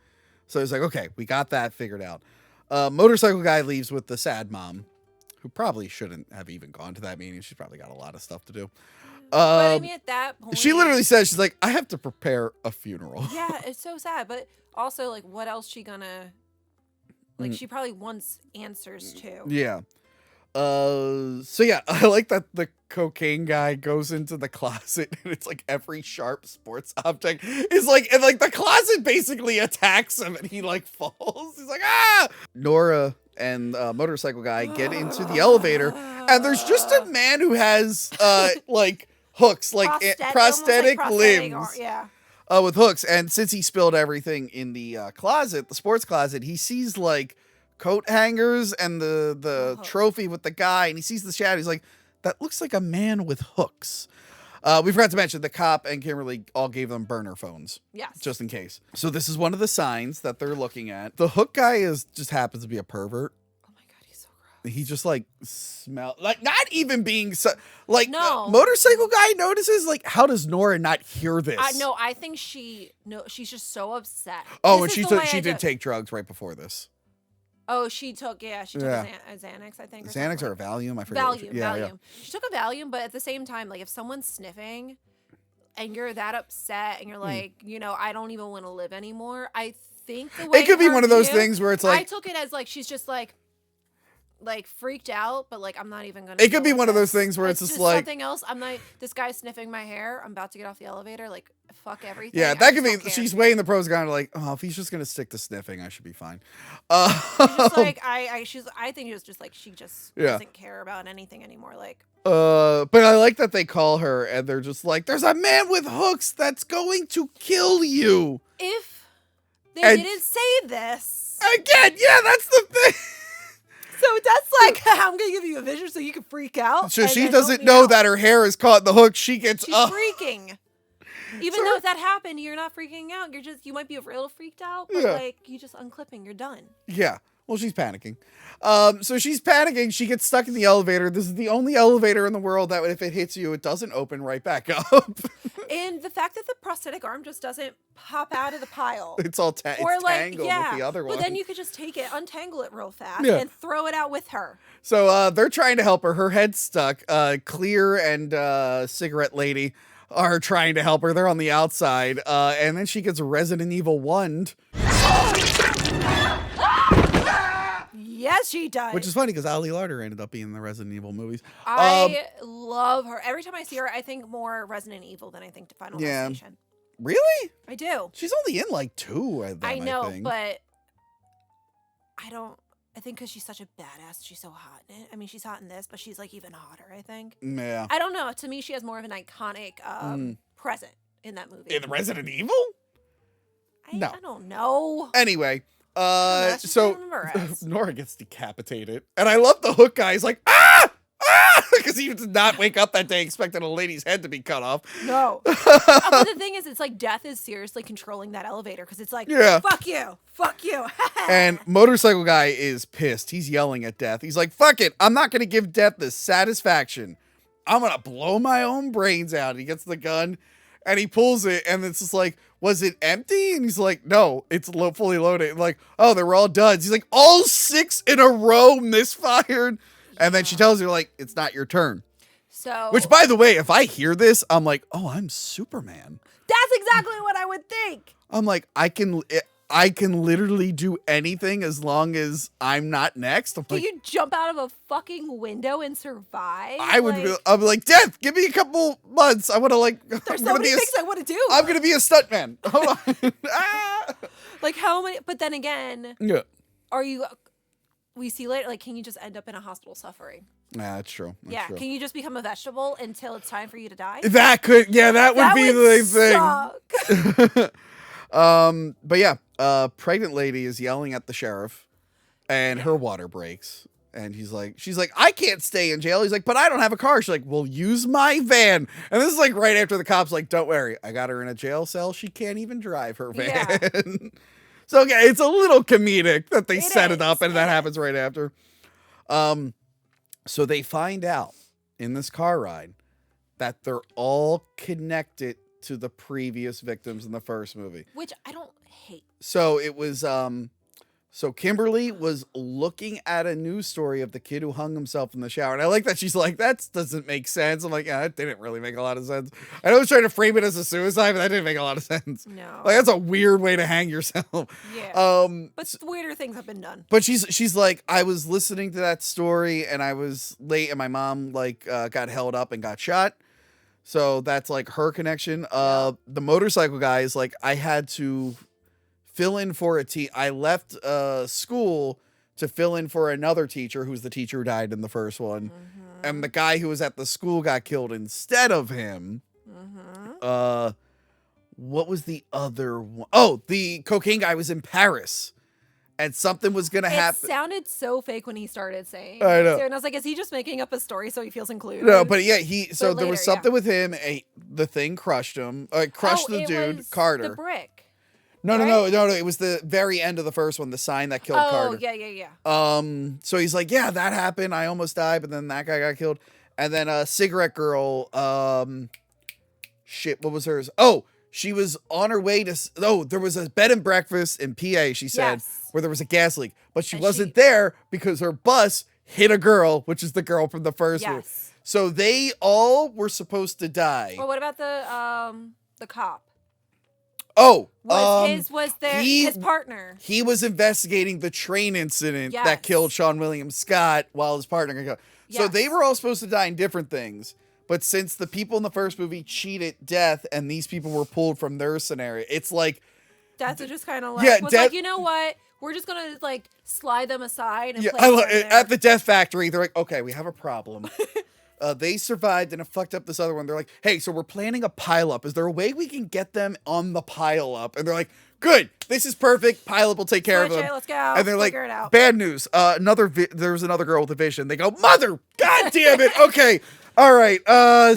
So he's like, okay, we got that figured out. Motorcycle guy leaves with the sad mom, who probably shouldn't have even gone to that meeting. She's probably got a lot of stuff to do. But I mean, at that point, she literally says, she's like, I have to prepare a funeral. Yeah, it's so sad. But also, like, what else she gonna... Like, she probably wants answers, too. Yeah. So, yeah, I like that the cocaine guy goes into the closet, and it's like every sharp sports object is like... And, like, the closet basically attacks him, and he, like, falls. He's like, ah! Nora and motorcycle guy get into the elevator, and there's just a man who has, like, hooks, like prosthetic limbs. Yeah. With hooks, and since he spilled everything in the closet, the sports closet, he sees like coat hangers and the trophy with the guy, and he sees the shadow. He's like, that looks like a man with hooks. We forgot to mention the cop and Kimberly all gave them burner phones. Yes. Just in case. So this is one of the signs that they're looking at. The hook guy just happens to be a pervert. He just like smell like not even being like no. Motorcycle guy notices like, how does Nora not hear this? I think she's just so upset. Oh, and she did take drugs right before this. Oh, she took a Xanax, I think. Or Xanax or a Valium, I forget. Valium. Yeah. She took a Valium, but at the same time, like if someone's sniffing and you're that upset and you're like, I don't even want to live anymore. I think the way it could be one of those things where it's like I took it as like she's just like, like freaked out, but like I'm not even gonna. It could be deal one with of those this. things where it's just just like something else. I'm not. This guy's sniffing my hair. I'm about to get off the elevator. Like fuck everything. yeah, I that just could be. don't care. She's weighing the pros and cons. Like, oh, if he's just gonna stick to sniffing, I should be fine. She's just like I think it was just like she just Yeah. doesn't care about anything anymore. Like But I like that they call her and they're just like, "There's a man with hooks that's going to kill you." if they And- didn't say this. Again, yeah, that's the thing. So that's like I'm gonna give you a vision so you can freak out. So and she then help doesn't me know out. that her hair is caught in the hook. She gets She's up. freaking. Even though if that happened, you're not freaking out. You might be a little freaked out, but Yeah. like you just unclipping, you're done. Yeah. Well, she's panicking. So she's panicking. She gets stuck in the elevator. This is the only elevator in the world that if it hits you, it doesn't open right back up. And the fact that the prosthetic arm just doesn't pop out of the pile. It's all or it's like, tangled yeah, with the other one. but then you could just take it, untangle it real fast, Yeah. and throw it out with her. So they're trying to help her. Her head's stuck. Clear and Cigarette Lady are trying to help her. They're on the outside. And then she gets a Resident Evil wand, Yes, she does. which is funny because Ali Larder ended up being in the Resident Evil movies. I love her. Every time I see her, I think more Resident Evil than I think to Final Yeah. Destination. Really? I do. She's only in like 2 of them, I know, think. but I don't. I think because she's such a badass, she's so hot in it. I mean, she's hot in this, but she's like even hotter, I think. Yeah. I don't know. To me, she has more of an iconic present in that movie. In the Resident Evil? No. I don't know. Anyway, That's just so what I remember as. Nora gets decapitated, and I love the hook guy. He's like, ah, because he did not wake up that day expecting a lady's head to be cut off. No. But the thing is, it's like death is seriously controlling that elevator because it's like, Yeah. fuck you. And motorcycle guy is pissed. He's yelling at Death. He's like, fuck it, I'm not gonna give Death the satisfaction. I'm gonna blow my own brains out. He gets the gun and he pulls it, and it's just like, was it empty? And he's like, no, it's fully loaded. And like, oh, they were all duds. He's like, all 6 in a row misfired. And then she tells her, like, it's not your turn. So Which, by the way, if I hear this, I'm like, oh, I'm Superman. that's exactly what I would think. I'm like, I can literally do anything as long as I'm not next. I'm Can like, you jump out of a fucking window and survive? I'll be like, Death, give me a couple months. I want to like, There's so many things I want to do. I'm going to be a stuntman. Hold on. Ah! Like how many? But then again, Yeah. are you? We see later. Like, can you just end up in a hospital suffering? Nah, that's true. That's Yeah. true. Can you just become a vegetable until it's time for you to die? That would be the thing. suck. But yeah, pregnant lady is yelling at the sheriff, and her water breaks. And she's like, I can't stay in jail. He's like, but I don't have a car. She's like, well, use my van. And this is like right after the cops like, don't worry, I got her in a jail cell. She can't even drive her van. Yeah. So okay, it's a little comedic that they It set it is, up, and that it happens right after. So they find out in this car ride that they're all connected to the previous victims in the first movie. Which I don't hate. So it was so Kimberly was looking at a news story of the kid who hung himself in the shower. And I like that she's like, that doesn't make sense. I'm like, yeah, that didn't really make a lot of sense. I was trying to frame it as a suicide, but that didn't make a lot of sense. No. Like, that's a weird way to hang yourself. Yeah. But weirder things have been done. But she's like, I was listening to that story and I was late and my mom like got held up and got shot. So that's like her connection. The motorcycle guy is like, I had to fill in for I left school to fill in for another teacher who's the teacher who died in the first one. Mm-hmm. And the guy who was at the school got killed instead of him. Mm-hmm. What was the other one? Oh, the cocaine guy was in Paris. And something was going to It happen. sounded so fake when he started saying I know. it, too. And I was like, is he just making up a story so he feels included? No, but yeah, so But there was later, something with him. The thing crushed him. Crushed the it dude, was Carter. The brick. No. right? It was the very end of the first one, the sign that killed Carter. Yeah. So he's like, yeah, that happened. I almost died, but then that guy got killed. And then Cigarette Girl, what was hers? Oh, she was on her way to, there was a bed and breakfast in PA, she said, Yes. where there was a gas leak, but she And wasn't there because her bus hit a girl, which is the girl from the first one. Yes. So they all were supposed to die. Well, what about the cop? Oh, was he- his partner. he was investigating the train incident that Yes. killed Sean William Scott while his partner got killed. So Yes. they were all supposed to die in different things. But since the people in the first movie cheated death and these people were pulled from their scenario, it's like, Death was just kind of like, Yeah, was Death- like, you know what? We're just gonna like slide them aside and yeah, play them at there. the Death Factory, they're like, okay, we have a problem. They survived and it fucked up this other one. They're like, hey, so we're planning a pileup. Is there a way we can get them on the pileup? And they're like, good, this is perfect. Pileup will take care of Switch them. it, let's go. And they're like, Figure it out. bad news. There was another girl with a vision. They go, mother, god damn it. Okay, all right.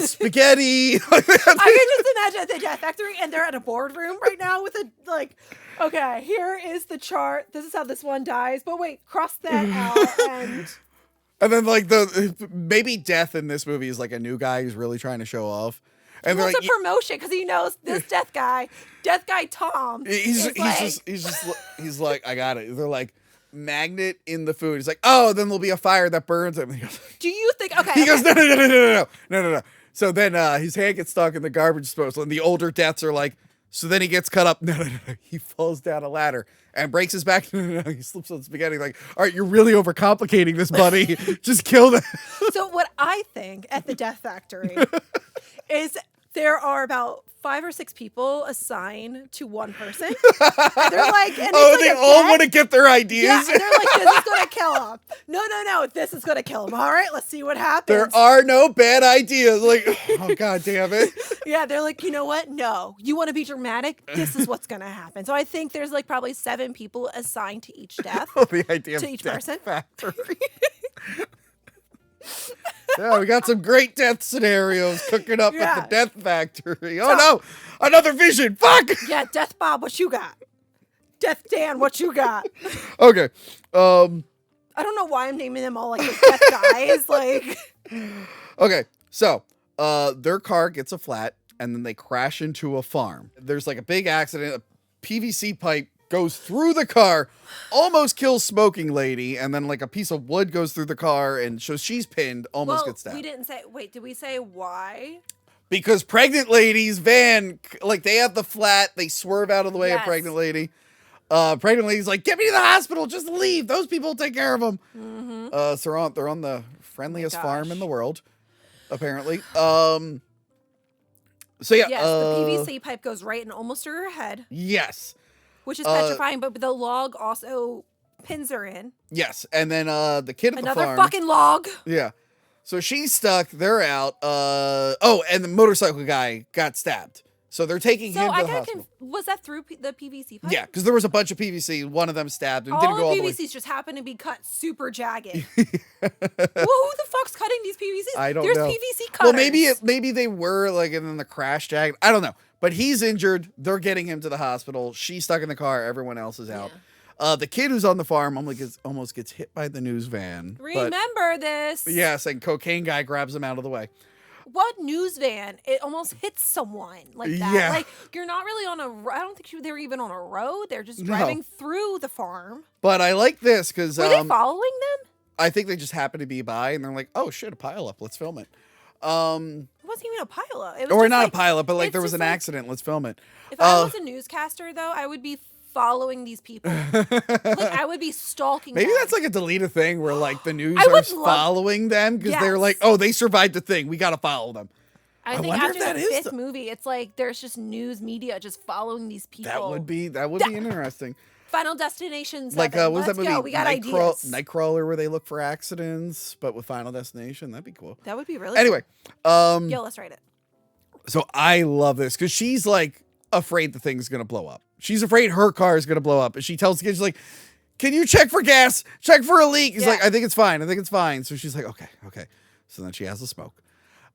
Spaghetti. I can just imagine at the Death Factory, and they're at a boardroom right now with a like. Okay, here is the chart. This is how this one dies. But wait, cross that out and. And then like maybe Death in this movie is like a new guy who's really trying to show off. And they're It's like, a promotion because he knows this Death guy Tom. he's like, I got it. They're like, magnet in the food. He's like, oh, then there'll be a fire that burns him. He goes, Do you think? Okay. he goes, no. So then his hand gets stuck in the garbage disposal, and the older Deaths are like, so then he gets cut up. No. He falls down a ladder and breaks his back. No. He slips on spaghetti. Like, all right, you're really overcomplicating this, buddy. Just kill them. So what I think at the Death Factory is there are about 5 or 6 people assigned to one person. And they're like, and Oh, it's they like a all bet. want to get their ideas. Yeah, and they're like, this is gonna kill him. No, this is gonna kill him. All right, let's see what happens. There are no bad ideas. Like, oh, god damn it. Yeah, they're like, you know what? No, you want to be dramatic? This is what's gonna happen. So I think there's like probably 7 people assigned to each death, The idea to of each Death person. Factory. Yeah, we got some great death scenarios cooking up Yeah. at the Death Factory. Oh no, another vision. Fuck. Yeah, Death Bob, what you got? Death Dan, what you got? Okay. I don't know why I'm naming them all like the death guys. Like, Okay. So, their car gets a flat, and then they crash into a farm. There's like a big accident. A PVC pipe goes through the car, almost kills smoking lady, and then like a piece of wood goes through the car, and so she's pinned, almost gets stabbed. we didn't say. Wait, did we say why? Because pregnant lady's van, like they have the flat, they swerve out of the way of Yes. pregnant lady. Pregnant lady's like, get me to the hospital, just leave. Those people will take care of them. So they're on the friendliest farm in the world, apparently. So yeah. Yes, the PVC pipe goes right and almost through her head, Yes. which is petrifying. But the log also pins her in. Yes. And then the kid at the Another farm. fucking log. Yeah. So she's stuck. They're out. And the motorcycle guy got stabbed. So they're taking So him to I the got hospital. was that through the PVC pipe? Yeah, because there was a bunch of PVC. One of them stabbed and All didn't the go all the way. PVCs just happen to be cut super jagged. Well, who the fuck's cutting these PVCs? I don't There's know. PVC cutters. Well, maybe they were like, and then the crash jagged. I don't know. But he's injured. They're getting him to the hospital. She's stuck in the car. Everyone else is out. The kid who's on the farm almost gets hit by the news van. But Remember this. yes, and cocaine guy grabs him out of the way. What news van? It almost hits someone like that. Yeah. Like you're not really on a. I don't think they were even on a road. They're just No. driving through the farm. But I like this because Were they following them? I think they just happened to be by, and they're like, "Oh shit, a pileup. Let's film it." It wasn't even a pileup. It was Or just not like, a pileup, but like it's there was just an like- accident. Let's film it. If I was a newscaster, though, I would be following these people. Like I would be stalking. Maybe them. that's like a deleted thing where like the news I are would love- following them because they're like, Yes. "Oh, they survived the thing. We got to follow them." I think wonder if after that the is 5th movie, it's like there's just news media just following these people. That would be interesting. Final Destination 7. Like what was Let's that movie? go. We got ideas. Nightcrawler, where they look for accidents, but with Final Destination. That'd be cool. That would be really. Anyway, cool. Yo, let's write it. so I love this because she's like afraid the thing's gonna blow up. She's afraid her car is gonna blow up, and she tells the kid, she's like, "Can you check for gas? Check for a leak?" He's Yeah. like, "I think it's fine. I think it's fine." So she's like, "Okay." So then she has the smoke.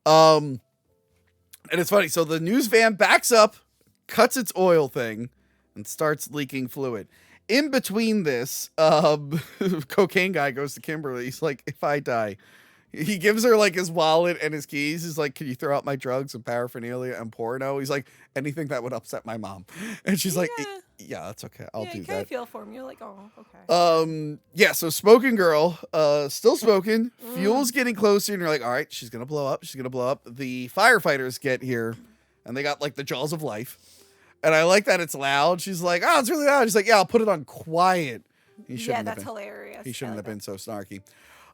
And it's funny. So the news van backs up, cuts its oil thing, and starts leaking fluid. In between this, cocaine guy goes to Kimberly. He's like, "If I die," he gives her like his wallet and his keys. He's like, "Can you throw out my drugs and paraphernalia and porno?" He's like, "Anything that would upset my mom." And she's like, Yeah. "Yeah, that's okay. I'll Yeah, do you kind that." of feel for him. You're like, oh, okay. Yeah, so smoking girl, still smoking, fuel's getting closer, and you're like, all right, she's gonna blow up. The firefighters get here, and they got like the jaws of life. And I like that it's loud. She's like, oh, it's really loud. She's like, yeah, I'll put it on quiet. He shouldn't Yeah, have that's been. hilarious. He shouldn't I have like been so snarky.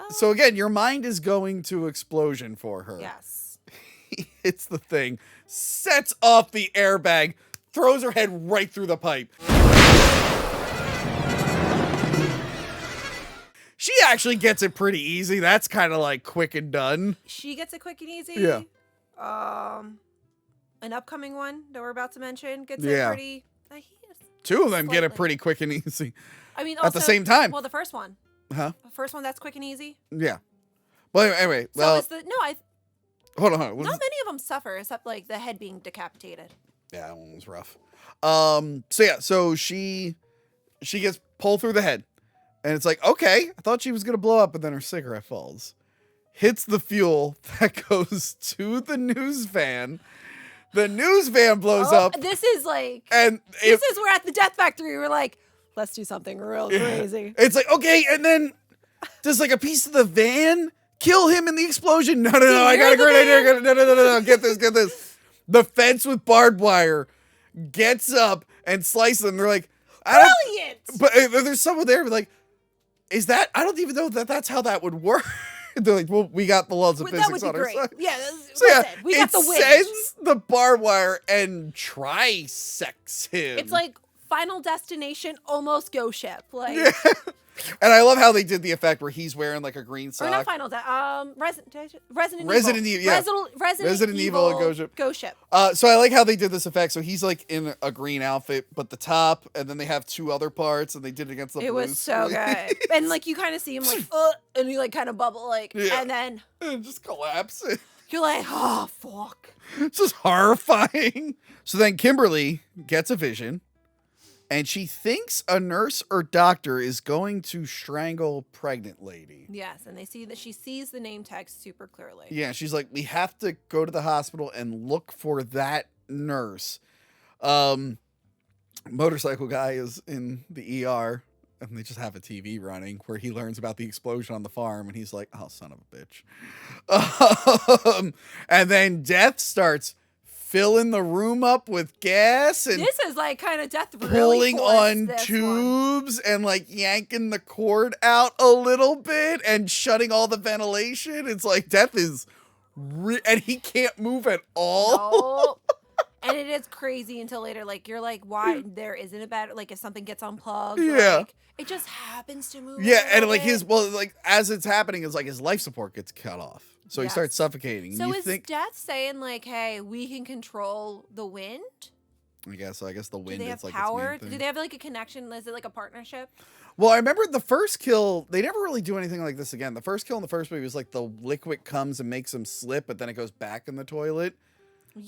So again, your mind is going to explosion for her. that. Yes. He hits the thing, sets off the airbag, throws her head right through the pipe. She actually gets it pretty easy. That's kind of like quick and done. She gets it quick and easy. Yeah. An upcoming one that we're about to mention gets Yeah. it pretty. Two of them get it Slightly. pretty quick and easy. I mean, At the same time. Well, the first one. Huh? The first one that's quick and easy. Yeah. Well, anyway. So Well, is the hold on. not many of them suffer except like the head being decapitated. Yeah, that one was rough. So she gets pulled through the head. And it's like, okay, I thought she was going to blow up, but then her cigarette falls. Hits the fuel that goes to the news van. The news van blows up. This is like, And we're at the death factory. We're like, let's do something real crazy. it's like, okay, and then does like a piece of the van kill him in the explosion? No, I got a great idea. No. Get this. The fence with barbed wire gets up and slices them. They're like, Brilliant. But there's someone there like, is that, I don't even know that's how that would work. They're like, well, we got the laws of That physics would on be our great. side. Yeah, So listen, we got it the winch. sends the barbed wire and trisects him. It's like Final Destination, almost Ghost Ship. Like, And I love how they did the effect where he's wearing like a green sock. or not Final Resident Resident Evil. Resident Evil and Ghost Ship. Ghost Ship. So I like how they did this effect. So he's like in a green outfit, but the top, and then they have two other parts, and they did it against the It blue was so screen. good. And like you kind of see him like, and he like kind of bubble like, Yeah. and then And just collapse. you're like, oh fuck. It's just horrifying. So then Kimberly gets a vision, and she thinks a nurse or doctor is going to strangle pregnant lady. Yes, and they see that she sees the name tag super clearly. Yeah, she's like, we have to go to the hospital and look for that nurse. Motorcycle guy is in the ER, and they just have a TV running where he learns about the explosion on the farm, and he's like, oh, son of a bitch. And then Death starts filling the room up with gas and This is like kind of death really pulling forced on this one. tubes and like yanking the cord out a little bit and shutting all the ventilation. It's like Death is and he can't move at all. No. And it is crazy until later. Like you're like, why there isn't a better like if something gets unplugged. Yeah. Like, it just happens to move. Yeah, a and little like bit. like as it's happening, it's like his life support gets cut off. So he Yes. starts suffocating. So You is think Death saying like, hey, we can control the wind? I guess the Do wind they is have like power? its main Do thing. they have like a connection? Is it like a partnership? Well, I remember the first kill, they never really do anything like this again. The first kill in the first movie was like the liquid comes and makes him slip, but then it goes back in the toilet.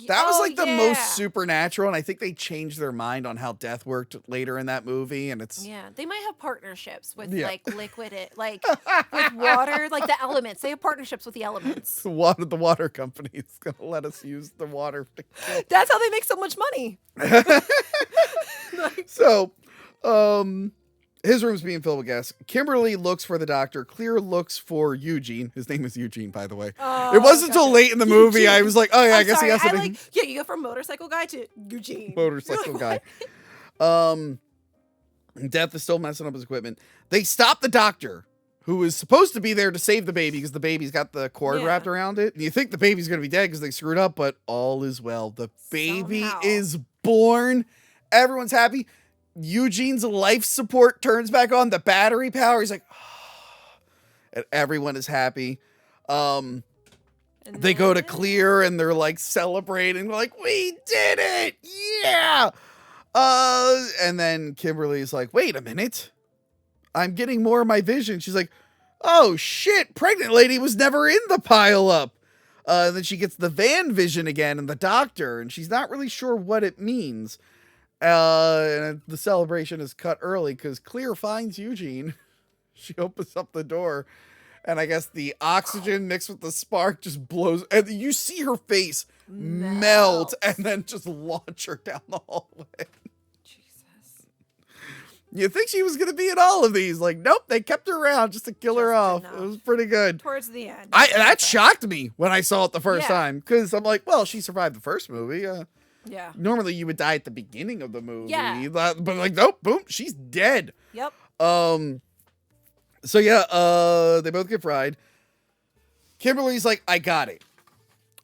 That was like the most supernatural, and I think they changed their mind on how Death worked later in that movie, and it's Yeah, they might have partnerships with Yeah. like liquid, like with water, like the elements. They have partnerships with the elements. the water company is gonna let us use the water to kill. That's how they make so much money. So, his room's being filled with gas. Kimberly looks for the doctor. Clear looks for Eugene. His name is Eugene, by the way. Oh, It wasn't until gotcha. late in the movie Eugene. I was like, oh yeah, I I'm guess sorry, he has I something. like, yeah, you go from motorcycle guy to Eugene. Motorcycle You're guy. like, Death is still messing up his equipment. They stop the doctor, who is supposed to be there to save the baby because the baby's got the cord Yeah. wrapped around it. And you think the baby's going to be dead because they screwed up, but all is well. The baby Somehow. is born. Everyone's happy. Eugene's life support turns back on. The battery power. He's like, and everyone is happy. And They go to then- Clear and they're like celebrating. They're like, we did it. Yeah. And then Kimberly's like, wait a minute. I'm getting more of my vision. She's like, oh shit, pregnant lady was never in the pileup. Then she gets the van vision again and the doctor, and she's not really sure what it means. And the celebration is cut early because Clear finds Eugene. She opens up the door, and I guess the oxygen mixed with the spark just blows, and you see her face melt and then just launch her down the hallway. Jesus. You think she was going to be in all of these. Like, nope, they kept her around just to kill her Just off. enough. It was pretty good. Towards the end. That shocked me when I saw it the first Yeah. time because I'm like, well, she survived the first movie. Yeah. Normally you would die at the beginning of the movie. Yeah. But like, nope, boom, she's dead. Yep. So yeah, they both get fried. Kimberly's like, I got it.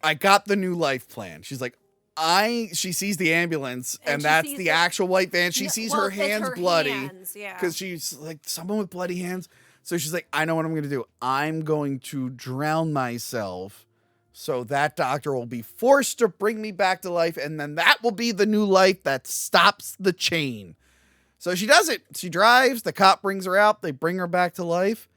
I got the new life plan. She's like, she sees the ambulance, and that's the actual white van. She sees her hands bloody. Yeah. Because she's like, someone with bloody hands. So she's like, I know what I'm going to do. I'm going to drown myself so that doctor will be forced to bring me back to life, and then that will be the new life that stops the chain. So she does it. She drives. The cop brings her out. They bring her back to life.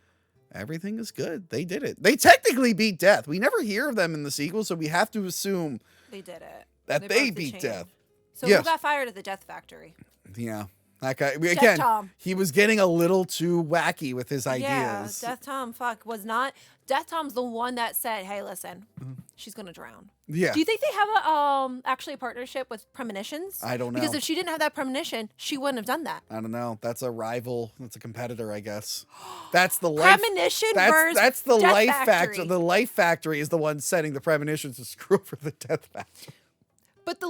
Everything is good. They did it. They technically beat death. We never hear of them in the sequel, so we have to assume they did it. That they beat death. So who got fired at the Death Factory? Yeah. That guy, again, Tom. He was getting a little too wacky with his ideas. Yeah, Death Tom, was not. Death Tom's the one that said, hey, listen, she's going to drown. Yeah. Do you think they have actually a partnership with premonitions? I don't know. Because if she didn't have that premonition, she wouldn't have done that. I don't know. That's a rival. That's a competitor, I guess. That's the life. Premonition versus that's the Death Life Factory. The Life Factory is the one setting the premonitions to screw over the Death Factory. But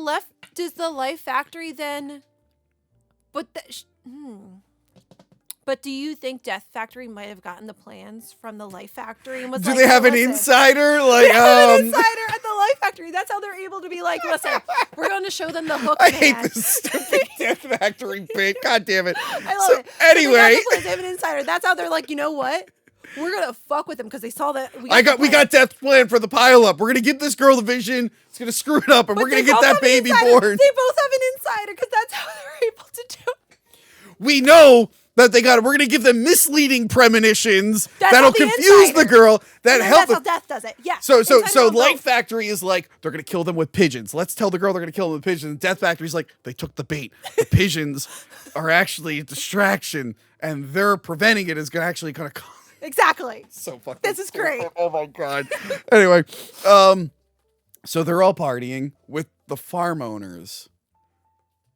does the Life Factory then? But do you think Death Factory might have gotten the plans from the Life Factory and was Do like, they have an listen, insider? Like, they have an insider at the Life Factory. That's how they're able to be like, listen, we're going to show them the hook. I man. hate this stupid Death Factory bit. God damn it. I love it. Anyway, so they have an insider. That's how they're like, you know what? We're gonna fuck with them because they saw that. We got Death's plan for the pileup. We're gonna give this girl the vision. It's gonna screw it up, and we're gonna get that baby born. They both have an insider because that's how they're able to do it. We know that we're gonna give them misleading premonitions that'll confuse the girl. Help. That's how Death does it. Yeah. So Light Factory is like, they're gonna kill them with pigeons. Let's tell the girl they're gonna kill them with pigeons. Death Factory's like, they took the bait. The pigeons are actually a distraction, and they're preventing it is actually gonna. Exactly. So fucking. This is great. Oh my god. Anyway, so they're all partying with the farm owners.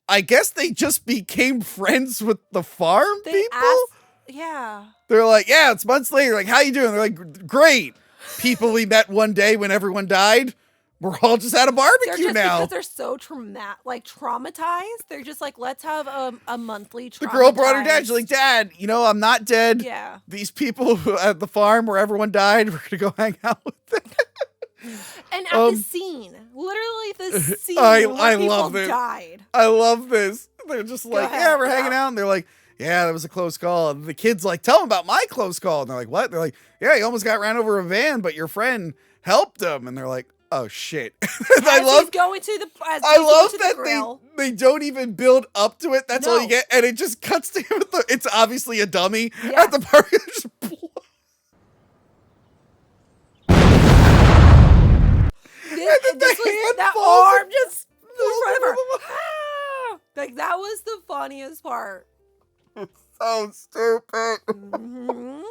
I guess they just became friends with the farm people. Yeah. They're like, yeah, it's months later. Like, how you doing? They're like, great. People we met one day when everyone died. We're all just at a barbecue now. Because they're so traumatized. They're just like, let's have a monthly traumatized. The girl brought her dad. She's like, Dad, I'm not dead. Yeah. These people at the farm where everyone died, we're going to go hang out with them. And at the scene, literally the scene I where love people this. died. I love this. They're just like, ahead. yeah, we're hanging out. And they're like, yeah, that was a close call. And the kid's like, tell them about my close call. And they're like, what? They're like, yeah, he almost got ran over a van, but your friend helped him. And they're like, oh shit. I love that they don't even build up to it. That's all you No. get. And it just cuts to him. It's obviously a dummy Yeah. at the party. That arm just in front of her. Like, that was the funniest part. So stupid. Mm-hmm.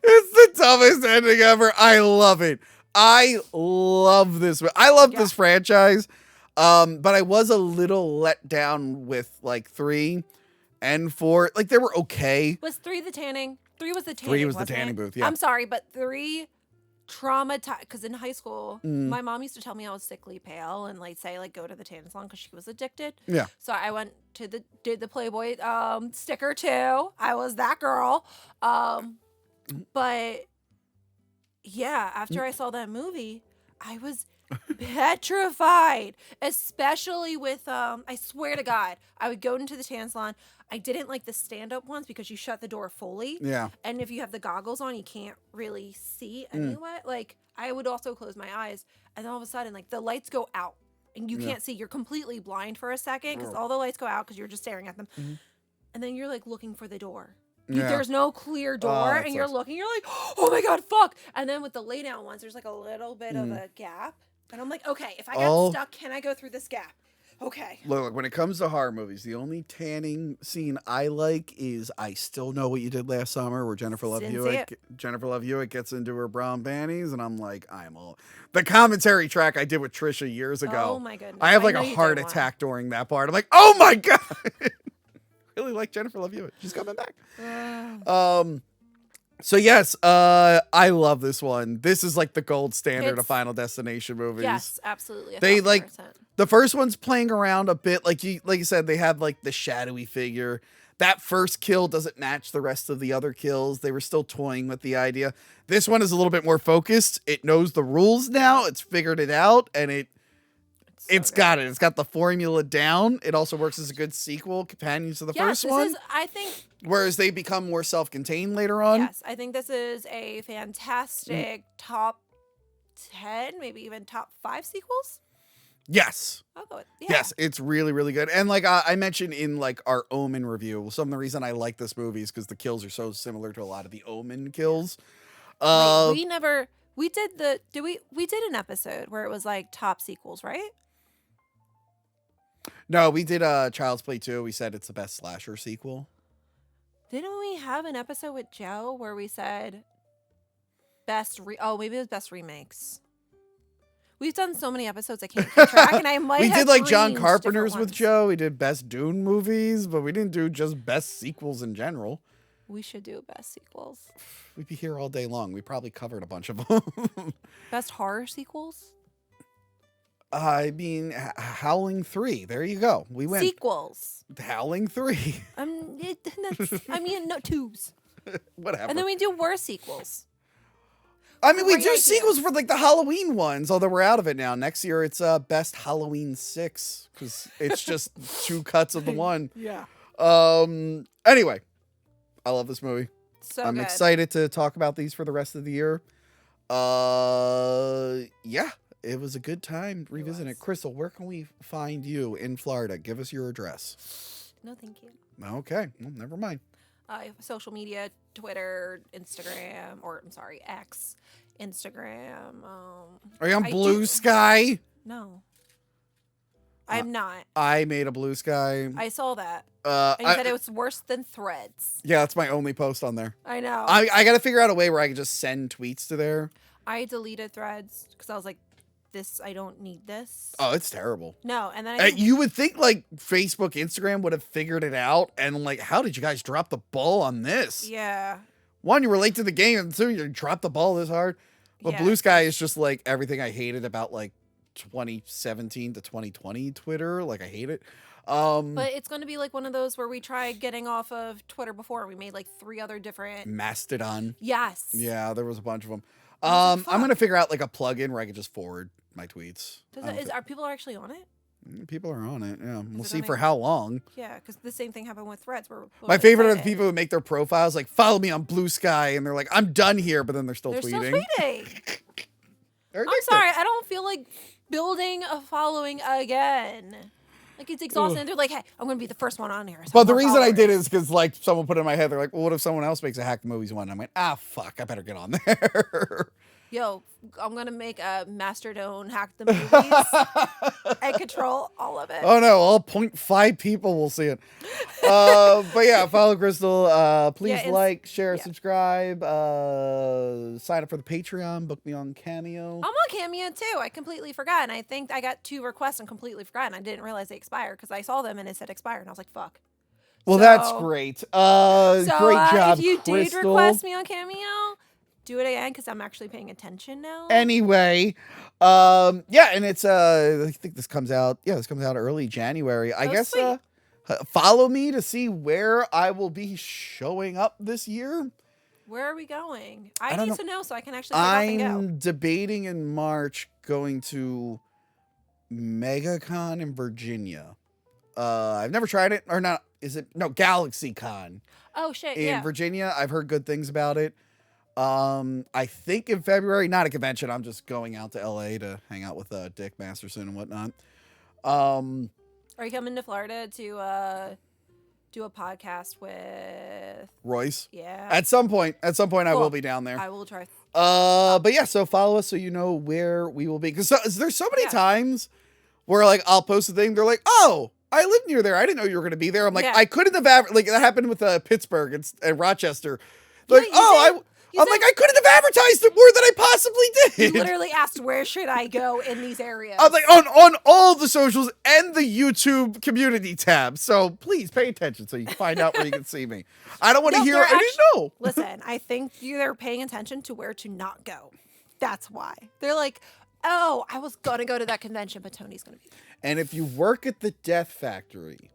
It's the dumbest ending ever. I love it. I love this. I love this franchise. But I was a little let down with like 3 and 4. Like, they were okay. Was 3 the tanning? 3 was the tanning. 3 was the wasn't tanning it? booth, yeah. I'm sorry, but 3 traumatized, because in high school, my mom used to tell me I was sickly pale and like say like go to the tanning salon because she was addicted. Yeah. So I went to did the Playboy sticker too. I was that girl. But yeah, after I saw that movie, I was petrified, especially with I swear to God, I would go into the tan salon. I didn't like the stand-up ones because you shut the door fully. Yeah. And if you have the goggles on, you can't really see anyway. Like, I would also close my eyes, and then all of a sudden, like, the lights go out, and you can't see. You're completely blind for a second because all the lights go out because you're just staring at them. And then you're, like, looking for the door. Yeah. There's no clear door, and you're looking. You're like, oh, my God, fuck. And then with the lay-down ones, there's, like, a little bit of a gap. And I'm like, okay, if I get stuck, can I go through this gap? Okay. Look, when it comes to horror movies, the only tanning scene I like is I Still Know What You Did Last Summer, where Jennifer Love Hewitt gets into her brown panties, and I'm like, the commentary track I did with Trisha years ago. Oh my goodness. I have like a heart attack during that part. I'm like, oh my God. Really like Jennifer Love Hewitt. She's coming back. So yes, I love this one. This is like the gold standard of It's- Final Destination movies. Yes, absolutely. They, 1000%. The first one's playing around a bit, like you said, they had like the shadowy figure. That first kill doesn't match the rest of the other kills. They were still toying with the idea. This one is a little bit more focused. It knows the rules now. It's figured it out, and it's got it. It's got the formula down. It also works as a good sequel, companion to the first one. I think. Whereas they become more self-contained later on. Yes, I think this is a fantastic top 10, maybe even top 5 sequels. Yes. I'll go with Yes, it's really, really good. And like I mentioned in like our Omen review, some of the reason I like this movie is because the kills are so similar to a lot of the Omen kills. Wait, we did an episode where it was like top sequels, right? No, we did Child's Play 2. We said it's the best slasher sequel. Didn't we have an episode with Joe where we said maybe it was best remakes. We've done so many episodes I can't keep track, and I might. We have did like John ranged Carpenter's different with ones. Joe. We did best Dune movies, but we didn't do just best sequels in general. We should do best sequels. We'd be here all day long. We probably covered a bunch of them. Best horror sequels. I mean, Howling 3. There you go. We went Sequels. Howling 3. No twos. Whatever. And then we do worse sequels. I mean, we Great do idea. sequels for like the Halloween ones, although we're out of it now. Next year, it's best Halloween 6 because it's just 2 cuts of the one. Yeah. Anyway, I love this movie. So I'm good. excited to talk about these for the rest of the year. Yeah, it was a good time revisiting it. Crystal, where can we find you in Florida? Give us your address. No, thank you. Okay, well, never mind. Social media, Twitter, Instagram, X, Instagram. Are you on I Blue do- Sky? No, I'm not. I made a Blue Sky. I saw that. And you I- said it was worse than Threads. yeah, that's my only post on there. I know. I got to figure out a way where I can just send tweets to there. I deleted Threads because I was like, I don't need this. Oh, it's terrible. No, and then I You would think like Facebook, Instagram would have figured it out, and like, how did you guys drop the ball on this? yeah. One, you were late to the game, and 2, you dropped the ball this hard. But Yeah. Blue Sky is just like everything I hated about like 2017 to 2020 Twitter. Like I hate it. But it's going to be like one of those where we tried getting off of Twitter before. We made like 3 other different. Mastodon. Yes. Yeah, there was a bunch of them. I was like, I'm gonna fuck. figure out like a plugin where I can just forward my tweets. Are people actually on it? People are on it. Yeah, we'll it see on for it? how long. Yeah, because the same thing happened with Threads. Where My favorite are the people who make their profiles like follow me on Blue Sky, and they're like, I'm done here, but then they're still They're tweeting. still tweeting. They're I'm addicted. sorry, I don't feel like building a following again. Like it's exhausting. They're like, hey, I'm going to be the first one on here. so But the more reason I did followers. is because like someone put it in my head, they're like, well, what if someone else makes a Hack the Movies one? And I went, fuck, I better get on there. Yo, I'm going to make a Mastodon Hack the Movies and control all of it. Oh no, all 0.5 people will see it. But yeah, follow Crystal. Please Yeah, like, share, yeah. subscribe. Sign up for the Patreon. Book me on Cameo. I'm on Cameo too. I completely forgot. And I think I got 2 requests and completely forgot. And I didn't realize they expired because I saw them and it said expired. And I was like, fuck. Well, So- that's great. So Great job, if you did Crystal. request me on Cameo, do it again because I'm actually paying attention now. Anyway, yeah, and it's I think this comes out. Yeah, this comes out early January. I Oh, guess sweet. follow me to see where I will be showing up this year. Where are we going? I I don't need know. to know so I can actually pick up and I'm go. debating in March going to MegaCon in Virginia. I've never tried it, or not. Is it no GalaxyCon Oh shit! in Yeah. Virginia? I've heard good things about it. I think in February, not a convention. I'm just going out to LA to hang out with Dick Masterson and whatnot. Are you coming to Florida to do a podcast with? Royce. Yeah. At some point, I Cool. will be down there. I will try. But yeah, so follow us so you know where we will be. Because there's so many Yeah. times where like I'll post a thing, they're like, "Oh, I live near there. I didn't know you were going to be there." I'm like, Yeah. I couldn't have like that happened with Pittsburgh and Rochester. They're like, Yeah, you "Oh, did. I'm like, I couldn't have advertised it more than I possibly You did. literally asked, where should I go in these areas? I'm like, on all the socials and the YouTube community tab. So please pay attention so you can find out where you can see me. I don't want to No, hear, they're I didn't know. Listen, I think they're paying attention to where to not go. That's why. They're like, oh, I was going to go to that convention, but Tony's going to be there. And if you work at the Death Factory,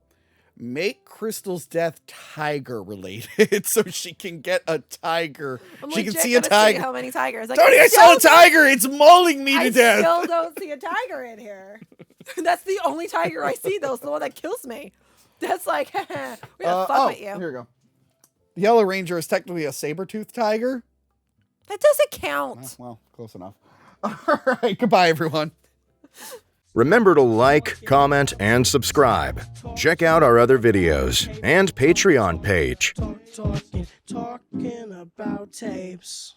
make Crystal's death tiger related so she can get a tiger. I'm She can legit see a gonna tiger. how many tigers? Like, Tony, I saw a tiger. It's mauling me to death. I still don't see a tiger in here. That's the only tiger I see, though. It's the one that kills me. That's like, we're gonna fuck with you. Here we go. The Yellow Ranger is technically a saber-toothed tiger. That doesn't count. Well, close enough. All right. Goodbye, everyone. Remember to like, comment, and subscribe. Check out our other videos and Patreon page. Talking about tapes.